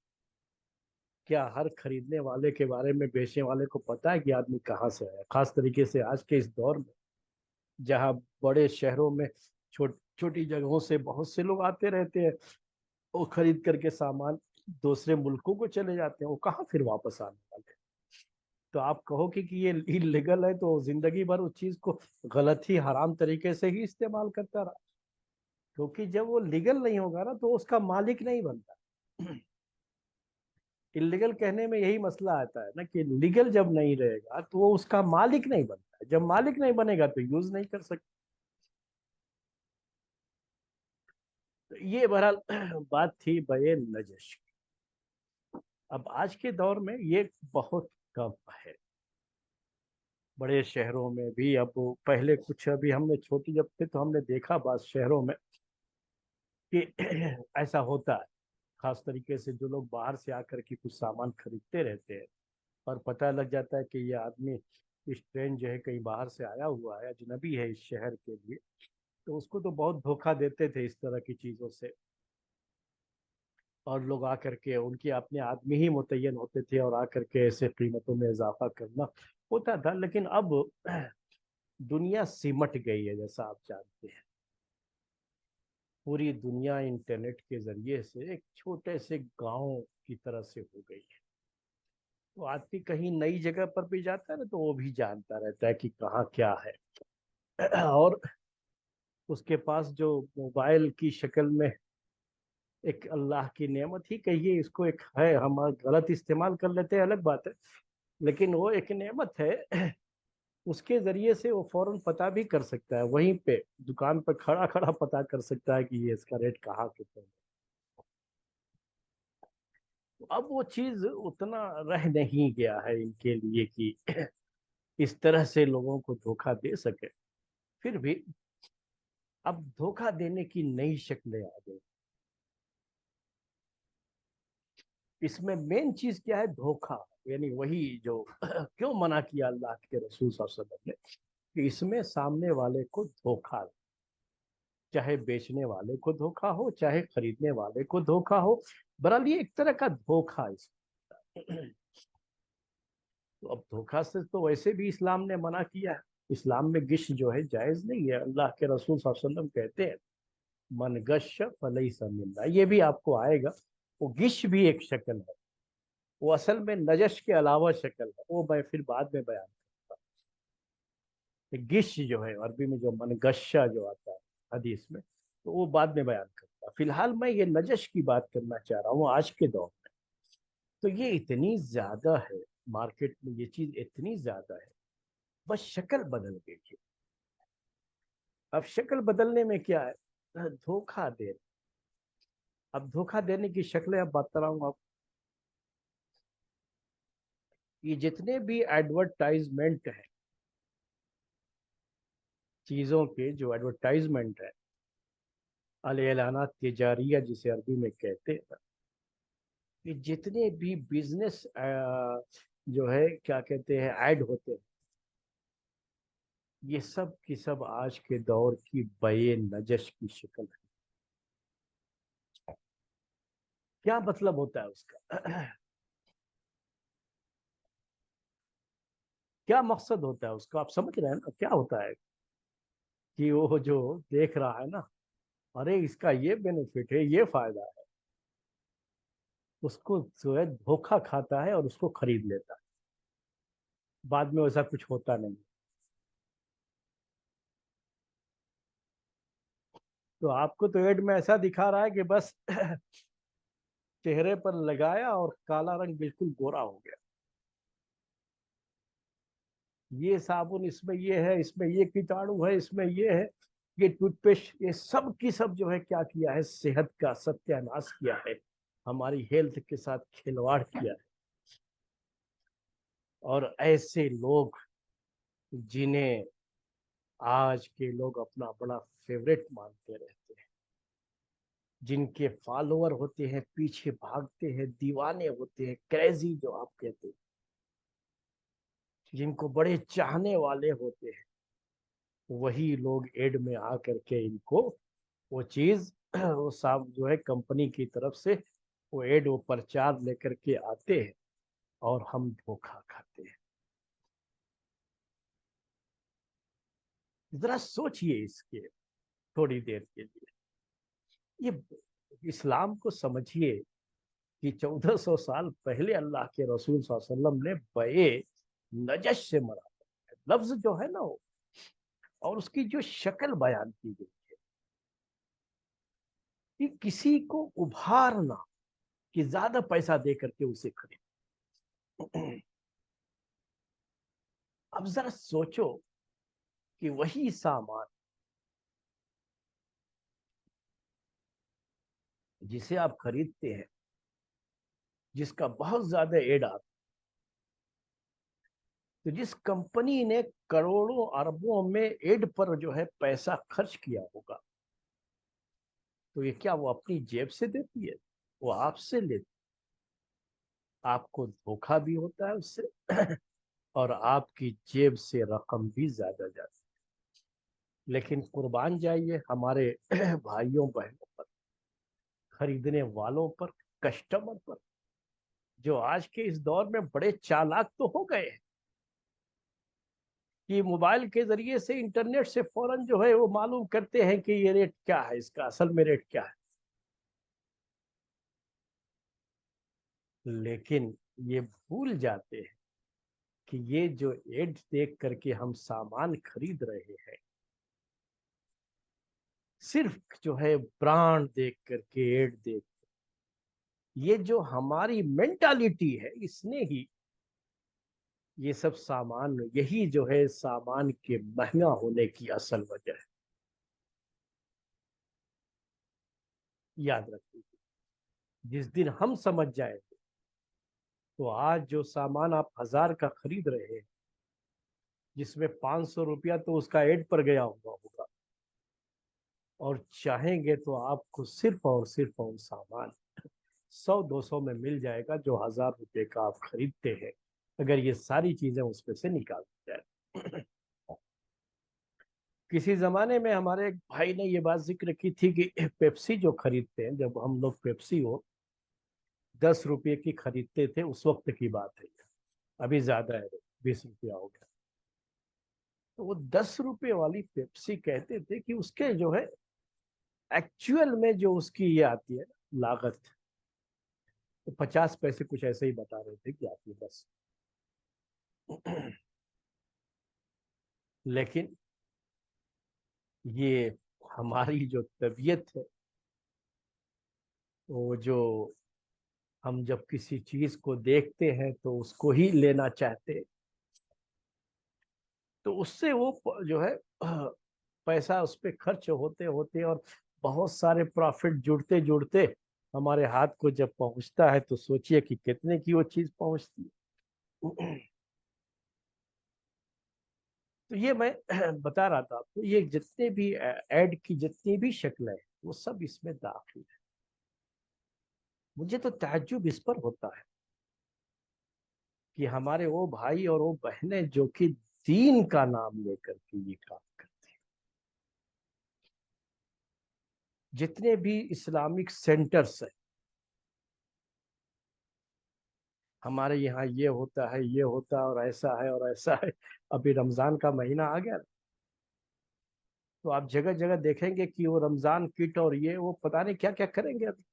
B: क्या हर खरीदने वाले के बारे में बेचने वाले को पता है कि आदमी कहाँ से आया? खास तरीके से आज के इस दौर में, जहाँ बड़े शहरों में छोटी जगहों से बहुत से लोग आते रहते हैं, वो खरीद करके सामान दूसरे मुल्कों को चले जाते हैं, वो कहाँ फिर वापस आने वाले हैं? तो आप कहो कि ये इलीगल है, तो जिंदगी भर उस चीज को गलत ही हराम तरीके से ही इस्तेमाल करता रहा। क्योंकि जब वो लीगल नहीं होगा ना तो उसका मालिक नहीं बनता। इलीगल कहने में यही मसला आता है ना कि लीगल जब नहीं रहेगा तो वो उसका मालिक नहीं बनता, जब मालिक नहीं बनेगा तो यूज नहीं कर सकता। तो ये बहरहाल बात थी बये नजश। अब आज के दौर में ये बहुत कम है, बड़े शहरों में भी। अब पहले कुछ, अभी हमने छोटी जब थे तो हमने देखा बात शहरों में कि ऐसा होता है। खास तरीके से जो लोग बाहर से आकर के कुछ सामान खरीदते रहते हैं, और पता लग जाता है कि ये आदमी इस ट्रेन जो है कहीं बाहर से आया हुआ है, अजनबी है इस शहर के लिए, तो उसको तो बहुत धोखा देते थे इस तरह की चीज़ों से। और लोग आकर के उनके अपने आदमी ही मुतय्यन होते थे और आकर के ऐसे कीमतों में इजाफा करना होता था। लेकिन अब दुनिया सिमट गई है, जैसा आप जानते हैं। पूरी दुनिया इंटरनेट के जरिए से एक छोटे से गांव की तरह से हो गई है। तो आदमी कहीं नई जगह पर भी जाता है ना, तो वो भी जानता रहता है कि कहाँ क्या है। और उसके पास जो मोबाइल की शक्ल में एक अल्लाह की नेमत ही कहिए इसको, एक है, हम गलत इस्तेमाल कर लेते हैं अलग बात है, लेकिन वो एक नेमत है। उसके जरिए से वो फौरन पता भी कर सकता है, वहीं पे दुकान पर खड़ा खड़ा पता कर सकता है कि ये इसका रेट कहाँ कितना है। तो अब वो चीज उतना रह नहीं गया है इनके लिए कि इस तरह से लोगों को धोखा दे सके। फिर भी अब धोखा देने की नई शक्लें आ गई। इसमें मेन चीज क्या है? धोखा। यानी वही जो क्यों मना किया अल्लाह के रसूल सल्लल्लाहु अलैहि वसल्लम ने कि इसमें सामने वाले को धोखा चाहे बेचने वाले को धोखा हो, चाहे खरीदने वाले को धोखा हो, बहरहाल ये एक तरह का धोखा है। तो अब धोखा से तो वैसे भी इस्लाम ने मना किया है। इस्लाम में गिश जो है जायज नहीं है। अल्लाह के रसूल सल्लल्लाहु अलैहि वसल्लम कहते हैं मन गश फलैसा मिन्ना। ये भी आपको आएगा। वो गिश भी एक शक्ल है, वो असल में नजश के अलावा शक्ल है, वो मैं फिर बाद में बयान करूंगा। गिश जो है अरबी में, जो मन गशा जो आता है हदीस में, तो वो बाद में बयान करूंगा। फिलहाल मैं ये नजश की बात करना चाह रहा हूँ आज के दौर में। तो ये इतनी ज्यादा है, मार्केट में ये चीज इतनी ज्यादा है, बस शक्ल बदल गई है। अब शक्ल बदलने में क्या है, धोखा दे। अब धोखा देने की शक्लें अब बता रहा हूँ आप। ये जितने भी एडवर्टाइजमेंट है, चीजों के जो एडवर्टाइजमेंट है, अल एलाना तिजारिया जिसे अरबी में कहते हैं, ये जितने भी बिजनेस जो है क्या कहते हैं ऐड होते हैं, ये सब की सब आज के दौर की बये नजश की शक्ल है। क्या मतलब होता है उसका? क्या मकसद होता है उसका, आप समझ रहे हैं ना क्या होता है? कि वो जो देख रहा है ना, अरे इसका ये बेनिफिट है, ये फायदा है, उसको जो है धोखा खाता है और उसको खरीद लेता है। बाद में वैसा कुछ होता नहीं। तो आपको तो एड में ऐसा दिखा रहा है कि बस चेहरे पर लगाया और काला रंग बिल्कुल गोरा हो गया। ये साबुन इसमें ये है, इसमें ये कीटाणु है, इसमें ये है, ये टूथपेस्ट, ये सब की सब जो है क्या किया है, सेहत का सत्यानाश किया है, हमारी हेल्थ के साथ खिलवाड़ किया है। और ऐसे लोग जिन्हें आज के लोग अपना बड़ा फेवरेट मानते रहते हैं, जिनके फॉलोअर होते हैं, पीछे भागते हैं, दीवाने होते हैं, क्रेजी जो आप कहते हैं, जिनको बड़े चाहने वाले होते हैं, वही लोग एड में आकर के इनको वो चीज वो साफ जो है कंपनी की तरफ से वो एड वो प्रचार लेकर के आते हैं और हम धोखा खाते हैं। जरा सोचिए इसके थोड़ी देर के लिए। ये इस्लाम को समझिए कि 1400 साल पहले अल्लाह के रसूल सल्लल्लाहु अलैहि वसल्लम ने बये नजश से मरा लफ्ज जो है ना वो, और उसकी जो शक्ल बयान की गई है कि किसी को उभारना, कि ज्यादा पैसा दे करके उसे खरीद। अब जरा सोचो कि वही सामान जिसे आप खरीदते हैं, जिसका बहुत ज्यादा एड आता, तो जिस कंपनी ने करोड़ों अरबों में एड पर जो है पैसा खर्च किया होगा, तो ये क्या वो अपनी जेब से देती है? वो आपसे लेती। आपको धोखा भी होता है उससे और आपकी जेब से रकम भी ज्यादा जाती है। लेकिन कुर्बान जाइए हमारे भाइयों बहनों पर, खरीदने वालों पर, कस्टमर पर, जो आज के इस दौर में बड़े चालाक तो हो गए हैं कि मोबाइल के जरिए से, इंटरनेट से फौरन जो है वो मालूम करते हैं कि ये रेट क्या है, इसका असल में रेट क्या है। लेकिन ये भूल जाते हैं कि ये जो एड देख करके हम सामान खरीद रहे हैं, सिर्फ जो है ब्रांड देख करके, एड देख, ये जो हमारी मेंटालिटी है, इसने ही ये सब सामान, यही जो है सामान के महंगा होने की असल वजह है। याद रखिए, जिस दिन हम समझ जाएंगे, तो आज जो सामान आप 1000 का खरीद रहे हैं, जिसमें 500 रुपया तो उसका एड पर गया हुआ होगा, और चाहेंगे तो आपको सिर्फ और सिर्फ वो सामान 100-200 में मिल जाएगा जो 1000 रुपये का आप खरीदते हैं, अगर ये सारी चीजें उसमें से निकाल दी जाए। किसी जमाने में हमारे एक भाई ने ये बात जिक्र की थी कि पेप्सी जो खरीदते हैं, जब हम लोग पेप्सी हो 10 रुपये की खरीदते थे, उस वक्त की बात है। अभी ज्यादा है, 20 रुपया हो गया। तो वो 10 रुपये वाली पेप्सी कहते थे कि उसके जो है एक्चुअल में जो उसकी ये आती है लागत, तो 50 पैसे कुछ ऐसे ही बता रहे थे कि आती है बस। लेकिन ये हमारी जो तबीयत है, वो जो हम जब किसी चीज को देखते हैं तो उसको ही लेना चाहते हैं, तो उससे वो जो है पैसा उस पर खर्च होते होते और बहुत सारे प्रॉफिट जुड़ते जुड़ते हमारे हाथ को जब पहुंचता है, तो सोचिए कि कितने की वो चीज पहुंचती है। तो ये मैं बता रहा था आपको, ये जितने भी ऐड की जितनी भी शक्लें हैं, वो सब इसमें दाखिल है। मुझे तो ताज्जुब इस पर होता है कि हमारे वो भाई और वो बहनें जो कि दीन का नाम लेकर के ये काम करते हैं। जितने भी इस्लामिक सेंटर्स हैं, हमारे यहाँ ये होता है, ये होता है, और ऐसा है और ऐसा है। अभी रमजान का महीना आ गया, तो आप जगह जगह देखेंगे कि वो रमजान किट और ये वो पता नहीं क्या क्या करेंगे। अभी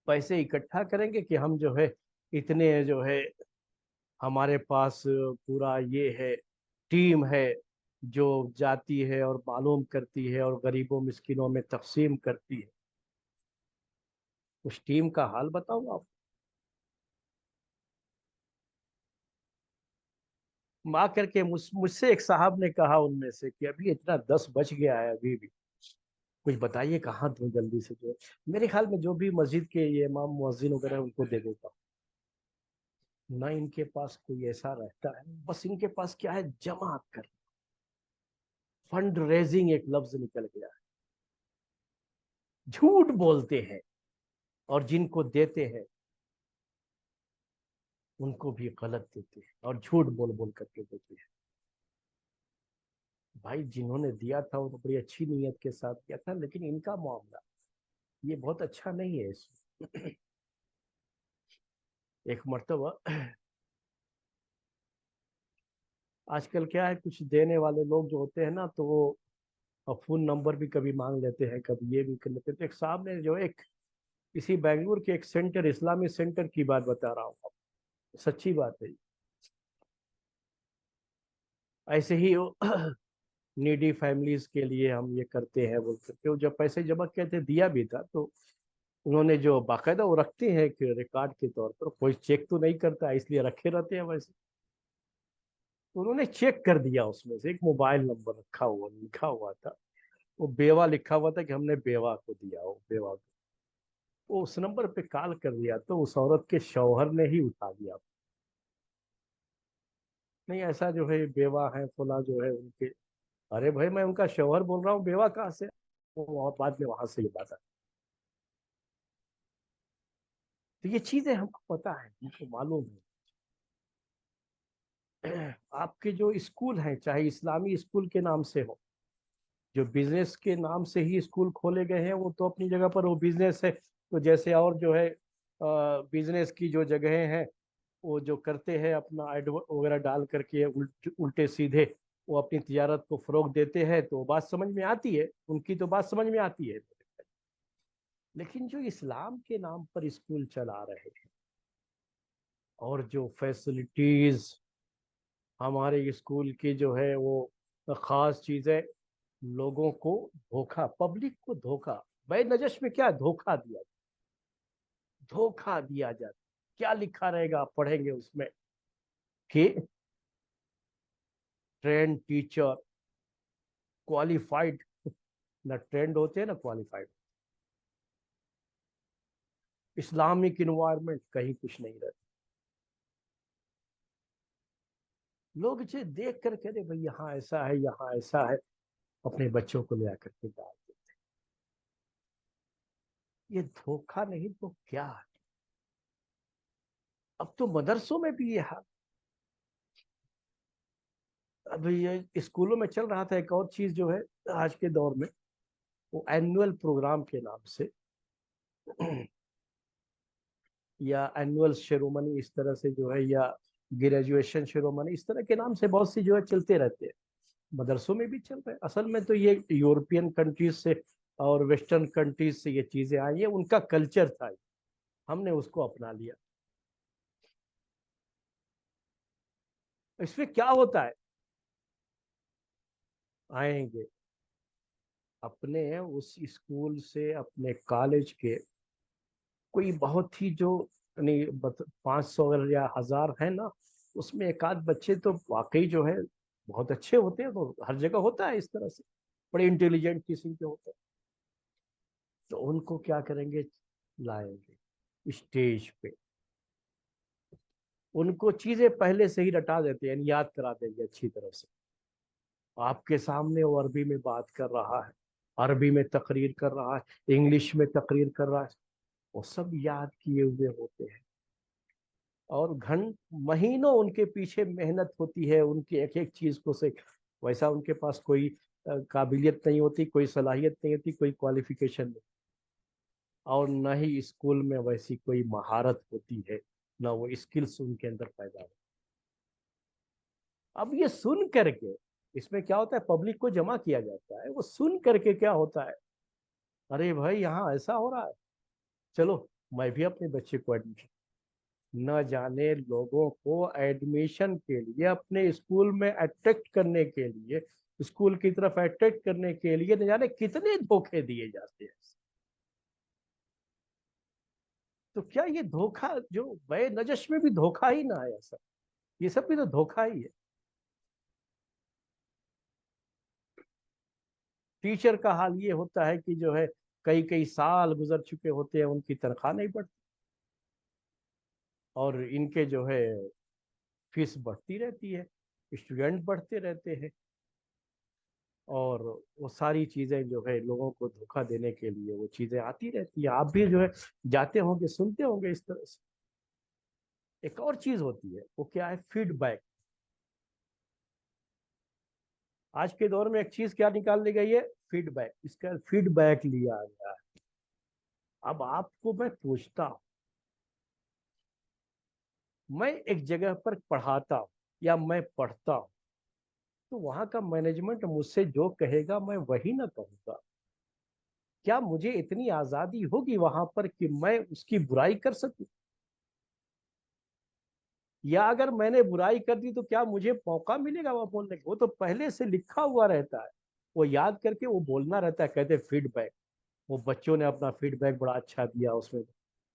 B: पैसे इकट्ठा करेंगे कि हम जो है इतने जो है हमारे पास पूरा ये है, टीम है जो जाती है और मालूम करती है और गरीबों मिस्किनों में तकसीम करती है। उस टीम का हाल बताऊं आप। माँ करके मुझसे एक साहब ने कहा उनमें से कि अभी इतना 10 बज गया है, अभी भी कुछ बताइए कहाँ दूं जल्दी से। जो मेरे ख्याल में जो भी मस्जिद के ये इमाम मुअज्जिन वगैरह हैं, उनको दे देता हूँ ना। इनके पास कोई ऐसा रहता है, बस इनके पास क्या है, जमा कर, फंड रेजिंग एक लफ्ज निकल गया है। झूठ बोलते हैं और जिनको देते हैं उनको भी गलत देते हैं और झूठ बोल बोल करके देते हैं। भाई जिन्होंने दिया था वो तो बड़ी अच्छी नीयत के साथ किया था, लेकिन इनका मामला ये बहुत अच्छा नहीं है इसमें। एक मर्तबा, आजकल क्या है, कुछ देने वाले लोग जो होते हैं ना, तो वो फोन नंबर भी कभी मांग लेते हैं, कभी ये भी कर लेते हैं। तो एक साहब ने जो एक इसी बैंगलोर के एक सेंटर, इस्लामी सेंटर की बात बता रहा हूँ, सच्ची बात है। ऐसे ही नीडी फैमिलीज के लिए हम ये करते हैं बोल करके, वो जब पैसे जमा किए थे, दिया भी था, तो उन्होंने जो बाकायदा वो रखते हैं कि रिकॉर्ड के तौर पर, कोई चेक तो नहीं करता इसलिए रखे रहते हैं वैसे। तो उन्होंने चेक कर दिया, उसमें से एक मोबाइल नंबर रखा हुआ लिखा हुआ था, वो बेवा लिखा हुआ था कि हमने बेवा को दिया, वो बेवा को। वो उस नंबर पे कॉल कर दिया, तो उस औरत के शौहर ने ही उठा लिया। नहीं ऐसा जो है बेवा है फला जो है उनके। अरे भाई मैं उनका शौहर बोल रहा हूँ, बेवा कहाँ से? वो बाद में वहां से ये बात आई। तो ये चीजें हमको पता है, हमको मालूम है। आपके जो स्कूल हैं, चाहे इस्लामी स्कूल के नाम से हो, जो बिजनेस के नाम से ही स्कूल खोले गए हैं, वो तो अपनी जगह पर वो बिजनेस है। तो जैसे और जो है बिजनेस की जो जगहें हैं, वो जो करते हैं अपना एड वगैरह डाल करके उल्टे सीधे वो अपनी तिजारत को फरोग देते हैं, तो बात समझ में आती है, उनकी तो बात समझ में आती है। लेकिन जो इस्लाम के नाम पर स्कूल चला रहे हैं और जो फैसिलिटीज हमारे स्कूल की जो है वो खास चीजें, लोगों को धोखा, पब्लिक को धोखा, भाई नजश में क्या धोखा दिया, धोखा दिया जाता। क्या लिखा रहेगा, आप पढ़ेंगे उसमें कि ट्रेंड टीचर, क्वालिफाइड, ना ट्रेंड होते हैं ना क्वालिफाइड। इस्लामिक इन्वायरमेंट कहीं कुछ नहीं रहता। लोग इसे देख कर कह रहे भाई यहाँ ऐसा है, यहाँ ऐसा है, अपने बच्चों को ले आकर के डाल देते। ये धोखा नहीं तो क्या है? अब तो मदरसों में भी ये हाल। अभी ये स्कूलों में चल रहा था एक और चीज जो है आज के दौर में, वो एनुअल प्रोग्राम के नाम से या एनुअल सेरेमनी इस तरह से जो है, या ग्रेजुएशन सेरेमनी इस तरह के नाम से बहुत सी जो है चलते रहते हैं। मदरसों में भी चल रहे हैं। असल में तो ये यूरोपियन कंट्रीज से और वेस्टर्न कंट्रीज से ये चीजें आई है, उनका कल्चर था, हमने उसको अपना लिया। इसमें क्या होता है, आएंगे अपने उस स्कूल से, अपने कॉलेज के कोई बहुत ही जो नहीं 500 अगर या 1000 है ना, उसमें एक आध बच्चे तो वाकई जो है बहुत अच्छे होते हैं। तो हर जगह होता है इस तरह से, बड़े इंटेलिजेंट किस्म के होते हैं। तो उनको क्या करेंगे, लाएंगे स्टेज पे, उनको चीजें पहले से ही रटा देते हैं, याद करा देंगे अच्छी तरह से। आपके सामने वो अरबी में बात कर रहा है, अरबी में तकरीर कर रहा है, इंग्लिश में तकरीर कर रहा है, वो सब याद किए हुए होते हैं। और महीनों उनके पीछे मेहनत होती है, उनकी एक एक चीज को से, वैसा उनके पास कोई काबिलियत नहीं होती, कोई सलाहियत नहीं होती, कोई क्वालिफिकेशन नहीं, और न ही स्कूल में वैसी कोई महारत होती है, न वो स्किल्स उनके अंदर पैदा हो। अब ये सुन करके, इसमें क्या होता है, पब्लिक को जमा किया जाता है, वो सुन करके क्या होता है, अरे भाई यहाँ ऐसा हो रहा है, चलो मैं भी अपने बच्चे को एडमिशन। न जाने लोगों को एडमिशन के लिए, अपने स्कूल में अट्रैक्ट करने के लिए, स्कूल की तरफ अट्रैक्ट करने के लिए न जाने कितने धोखे दिए जाते हैं। तो क्या ये धोखा जो बे नजश में भी धोखा ही ना है ऐसा, ये सब भी तो धोखा ही है। टीचर का हाल ये होता है कि जो है कई कई साल गुजर चुके होते हैं, उनकी तनख्वाह नहीं बढ़ती, और इनके जो है फीस बढ़ती रहती है, स्टूडेंट बढ़ते रहते हैं, और वो सारी चीजें जो है लोगों को धोखा देने के लिए वो चीजें आती रहती है। आप भी जो है जाते होंगे, सुनते होंगे इस तरह से। एक और चीज होती है, वो क्या है, फीडबैक। आज के दौर में एक चीज क्या निकाल ली गई है, फीडबैक। इसका फीडबैक लिया गया है। अब आपको मैं पूछता हूं, मैं एक जगह पर पढ़ाता हूं या मैं पढ़ता हूं, तो वहां का मैनेजमेंट मुझसे जो कहेगा मैं वही ना कहूंगा। क्या मुझे इतनी आजादी होगी वहां पर कि मैं उसकी बुराई कर सकूं? या अगर मैंने बुराई कर दी तो क्या मुझे मौका मिलेगा वह बोलने का? वो तो पहले से लिखा हुआ रहता है, वो याद करके वो बोलना रहता है। कहते फीडबैक, वो बच्चों ने अपना फीडबैक बड़ा अच्छा दिया उसमें।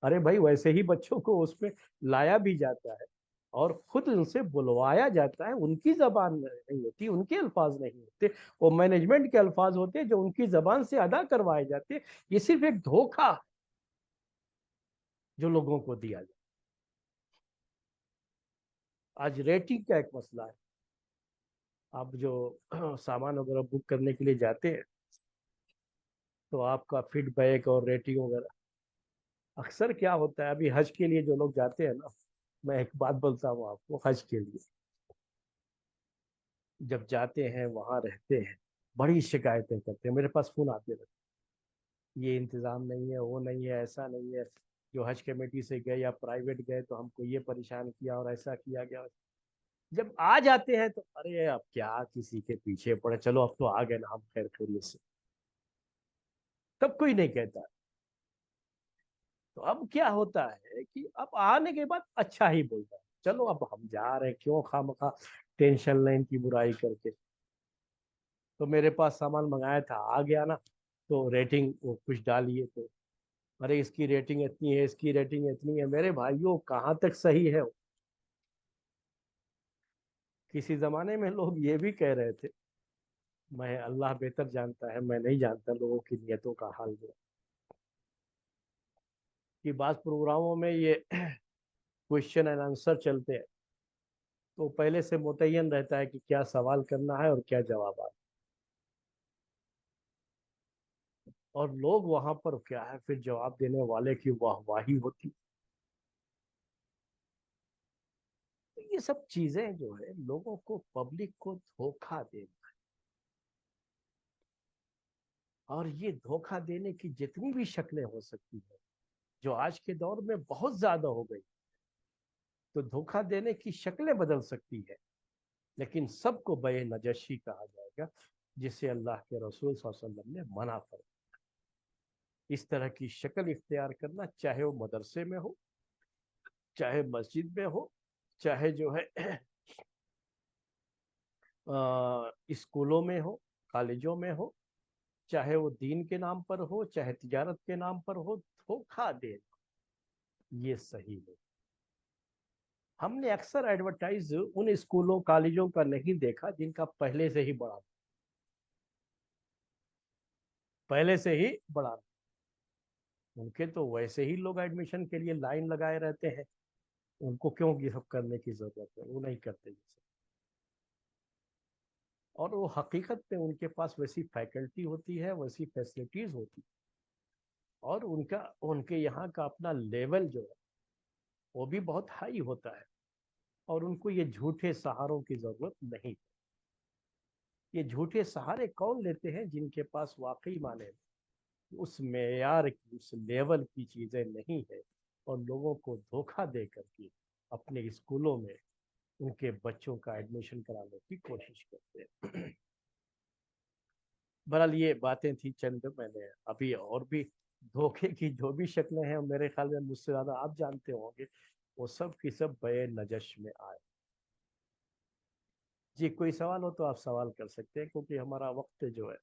B: अरे भाई, वैसे ही बच्चों को उसमें लाया भी जाता है और खुद उनसे बुलवाया जाता है। उनकी जबान नहीं होती, उनके अल्फाज नहीं होते, वो मैनेजमेंट के अल्फाज होते हैं जो उनकी जबान से अदा करवाए जाते हैं। ये सिर्फ एक धोखा है जो लोगों को दिया जाए। आज रेटिंग का एक मसला है। आप जो सामान वगैरह बुक करने के लिए जाते हैं, तो आपका फीडबैक और रेटिंग वगैरह, अक्सर क्या होता है, अभी हज के लिए जो लोग जाते हैं ना, मैं एक बात बोलता हूँ आपको, हज के लिए जब जाते हैं, वहां रहते हैं, बड़ी शिकायतें करते हैं, मेरे पास फोन आते रहते हैं, ये इंतजाम नहीं है, वो नहीं है, ऐसा नहीं है, जो हज कमेटी से गए या प्राइवेट गए तो हमको ये परेशान किया और ऐसा किया गया। जब आ जाते हैं तो अरे अब क्या किसी के पीछे पड़े, चलो अब तो आ गए ना हम खैर खैरियत से, तब कोई नहीं कहता। तो अब क्या होता है कि अब आने के बाद अच्छा ही बोलता है, चलो अब हम जा रहे हैं, क्यों खामखा टेंशन लें इनकी बुराई करके। तो मेरे पास सामान मंगाया था, आ गया ना, तो रेटिंग वो कुछ डालिए तो अरे इसकी रेटिंग इतनी है, इसकी रेटिंग इतनी है। मेरे भाइयों, कहाँ तक सही है? किसी जमाने में लोग ये भी कह रहे थे, मैं, अल्लाह बेहतर जानता है, मैं नहीं जानता लोगों की नियतों का हाल जो, कि बात प्रोग्रामों में ये क्वेश्चन एंड आंसर चलते हैं, तो पहले से मुतय्यन रहता है कि क्या सवाल करना है और क्या जवाब आना। और लोग वहां पर क्या है, फिर जवाब देने वाले की वाहवाही होती। ये सब चीजें जो है लोगों को, पब्लिक को धोखा देना है। और ये धोखा देने की जितनी भी शक्लें हो सकती है, जो आज के दौर में बहुत ज्यादा हो गई, तो धोखा देने की शक्लें बदल सकती है, लेकिन सबको बे नजशी कहा जाएगा, जिसे अल्लाह के रसूल सल्लल्लाहु अलैहि वसल्लम ने मना कर। इस तरह की शक्ल इख्तियार करना, चाहे वो मदरसे में हो, चाहे मस्जिद में हो, चाहे जो है स्कूलों में हो, कॉलेजों में हो, चाहे वो दीन के नाम पर हो, चाहे तिजारत के नाम पर हो, धोखा देना ये सही नहीं। हमने अक्सर एडवर्टाइज उन स्कूलों कॉलेजों का नहीं देखा जिनका पहले से ही बड़ा। उनके तो वैसे ही लोग एडमिशन के लिए लाइन लगाए रहते हैं, उनको क्यों ये सब करने की जरूरत है, वो नहीं करते ये सब। और वो हकीकत में उनके पास वैसी फैकल्टी होती है, वैसी फैसिलिटीज होती है, और उनके यहाँ का अपना लेवल जो है वो भी बहुत हाई होता है, और उनको ये झूठे सहारों की जरूरत नहीं। ये झूठे सहारे कौन लेते हैं? जिनके पास वाकई माने उस मेयार की, उस लेवल की चीजें नहीं है, और लोगों को धोखा दे करके अपने स्कूलों में उनके बच्चों का एडमिशन कराने की कोशिश करते हैं। बहरहाल ये बातें थी चंद, मैंने अभी और भी धोखे की जो भी शक्लें हैं, मेरे ख्याल में मुझसे ज्यादा आप जानते होंगे, वो सब की सब बे नजश में आए। जी, कोई सवाल हो तो आप सवाल कर सकते हैं, क्योंकि हमारा वक्त जो है,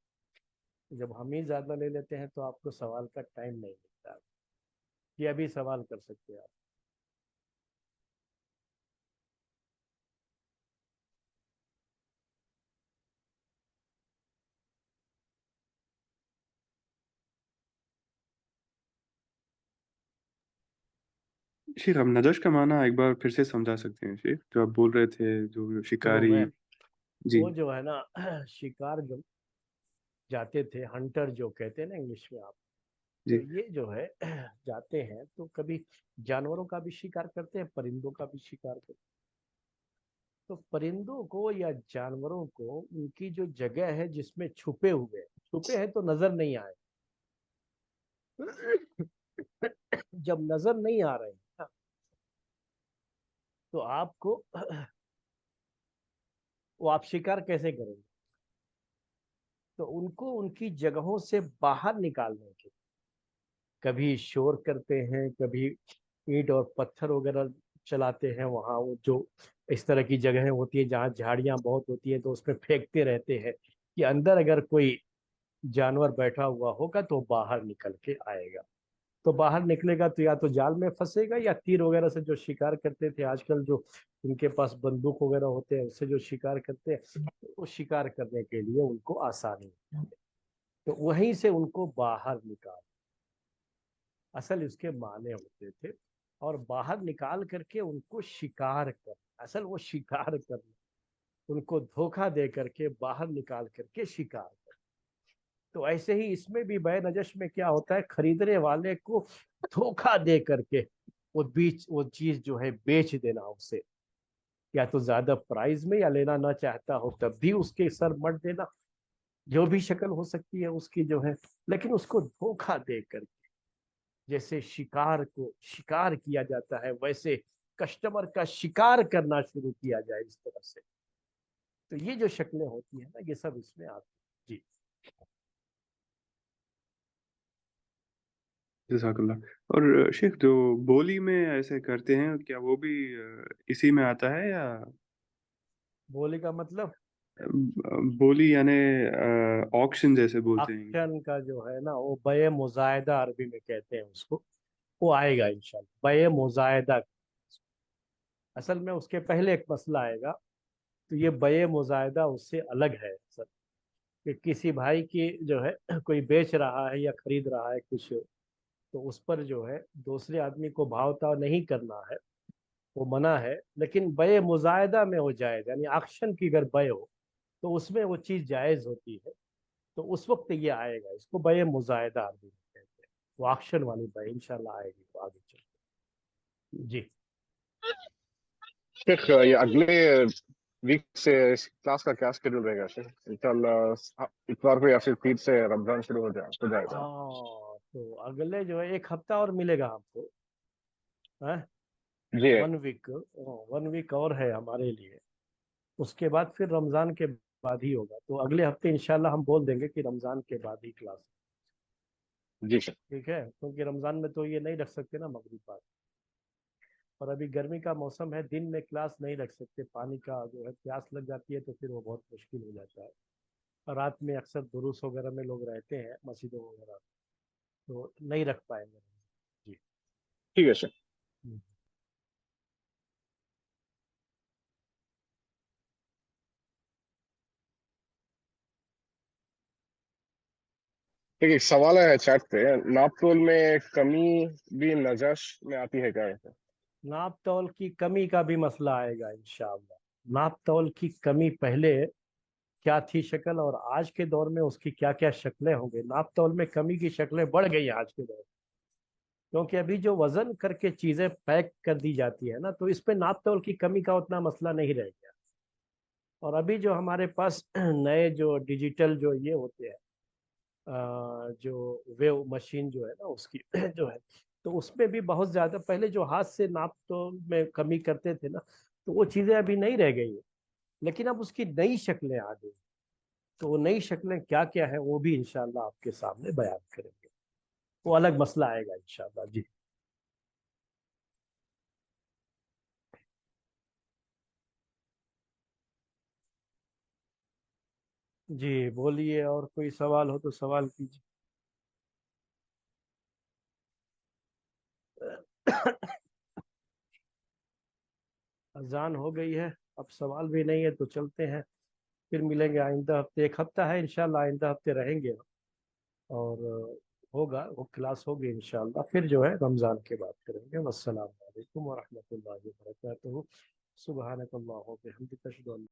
B: जब हम ही ज्यादा ले लेते हैं तो आपको सवाल का टाइम नहीं मिलता। ये अभी सवाल कर सकते हैं आप।
C: शेख, आप नजश का माना एक बार फिर से समझा सकते हैं शेख, जो आप बोल रहे थे, जो
B: देखो
C: शिकारी।
B: मैं,
C: जी।
B: वो जो है ना शिकार जो जाते थे, हंटर जो कहते हैं ना इंग्लिश में आप, तो
C: जी।
B: ये जो है जाते हैं तो कभी जानवरों का भी शिकार करते हैं, परिंदों का भी शिकार करते हैं। तो परिंदों को या जानवरों को उनकी जो जगह है जिसमें छुपे हैं तो नजर नहीं आए। जब नजर नहीं आ रहे हैं ना, तो आपको वो आप शिकार कैसे करेंगे? तो उनको उनकी जगहों से बाहर निकालने के, कभी शोर करते हैं, कभी ईंट और पत्थर वगैरह चलाते हैं, वहां वो जो इस तरह की जगहें होती है जहाँ झाड़ियां बहुत होती है, तो उसमें फेंकते रहते हैं कि अंदर अगर कोई जानवर बैठा हुआ होगा तो बाहर निकल के आएगा। तो बाहर निकलेगा तो या तो जाल में फंसेगा, या तीर वगैरह से जो शिकार करते थे, आजकल जो उनके पास बंदूक वगैरह होते हैं उससे जो शिकार करते हैं, वो शिकार करने के लिए उनको आसानी है। तो वहीं से उनको बाहर निकाल, असल इसके माने होते थे। और बाहर निकाल करके उनको शिकार कर, असल वो शिकार करना, उनको धोखा दे करके बाहर निकाल करके शिकार कर। तो ऐसे ही इसमें भी बे नजश में क्या होता है, खरीदने वाले को धोखा दे करके वो चीज जो है बेच देना उसे, या तो ज्यादा प्राइस में, या लेना ना चाहता हो तब भी उसके सर मट देना, जो भी शक्ल हो सकती है उसकी जो है, लेकिन उसको धोखा दे करके, जैसे शिकार को शिकार किया जाता है वैसे कस्टमर का शिकार करना शुरू किया जाए इस तरह से। तो ये जो शक्लें होती है ना, ये सब इसमें आती है। जी।
C: जज़ाकल्लाह। और शेख, जो बोली में ऐसे करते हैं, क्या वो भी इसी में आता है, या
B: बोली का मतलब?
C: बोली यानी ऑक्शन जैसे बोलते हैं?
B: ऑक्शन का जो है ना, वो बये मुजायदा अरबी में कहते हैं उसको, वो आएगा इंशाल्लाह बये मुजायदा। असल में उसके पहले एक मसला आएगा, तो ये बये मुजायदा उससे अलग है सर, कि किसी भाई की जो है कोई बेच रहा है या खरीद रहा है कुछ, तो उस पर जो है दूसरे आदमी को भाव ताव नहीं करना है, वो मना है। लेकिन बये मुजायदा में हो जाएगा, यानी ऑक्शन की अगर बय हो तो उसमें वो चीज जायज होती है, तो उस वक्त ये आएगा, इसको बये मुजायदा अरबी में कहते हैं। वो ऑक्शन वाली बय इंशाल्लाह आएगी तो आगे चल। जी।
D: शेख, ये अगले वीक से क्लास का क्या शेड्यूल रहेगा शेख? कल इतवार को या फिर पीर से रमजान शुरू हो जाएगा?
B: हाँ, तो अगले जो है 1 हफ्ता और मिलेगा हमको, है
D: जी
B: 1 वीक। 1 वीक और है हमारे लिए। उसके बाद फिर रमजान के बाद ही होगा, तो अगले हफ्ते इंशाल्लाह हम बोल देंगे कि रमजान के बाद ही क्लास।
D: जी शेख।
B: ठीक है, क्योंकि रमजान में तो ये नहीं रख सकते ना मगरिब बाद। और अभी गर्मी का मौसम है, दिन में क्लास नहीं रख सकते, पानी का जो है प्यास लग जाती है तो फिर वो बहुत मुश्किल हो जाता है। और रात में अक्सर दुरूस वगैरह में लोग रहते हैं मस्जिदों वगैरह, तो नहीं रख पाएंगे। जी।
D: ठीक है शेख।
B: हम्म।
D: ठीक है, एक सवाल है चैट पे, नापतोल में कमी भी नजाश में आती है क्या?
B: नाप तौल की कमी का भी मसला आएगा इंशाअल्लाह। नाप तौल की कमी पहले क्या थी शक्ल, और आज के दौर में उसकी क्या क्या शक्लें होंगी। नाप तौल में कमी की शक्लें बढ़ गई हैं आज के दौर में, क्योंकि अभी जो वजन करके चीजें पैक कर दी जाती है ना, तो इस पे नाप तौल की कमी का उतना मसला नहीं रह गया। और अभी जो हमारे पास नए जो डिजिटल जो ये होते हैं, जो वेव मशीन जो है ना उसकी जो है, तो उसमें भी बहुत ज्यादा, पहले जो हाथ से नाप तौल में कमी करते थे ना, तो वो चीजें अभी नहीं रह गई है। लेकिन अब उसकी नई शक्लें आ गई, तो वो नई शक्लें क्या क्या है वो भी इंशाल्लाह आपके सामने बयान करेंगे। वो अलग मसला आएगा इंशाल्लाह। जी। जी बोलिए, और कोई सवाल हो तो सवाल कीजिए। अजान हो गई है, अब सवाल भी नहीं है तो चलते हैं। फिर मिलेंगे आइंदा हफ्ते, 1 हफ्ता है इंशाल्लाह, आइंदा हफ्ते रहेंगे हम। और होगा वो क्लास होगी इंशाल्लाह, फिर जो है रमजान के बात करेंगे। वस्सलाम वालेकुम वरहमतुल्लाहि वबरकातुहू। सुब्हानकल्लाहुम्मा व बिहम्दिका अशहदु अन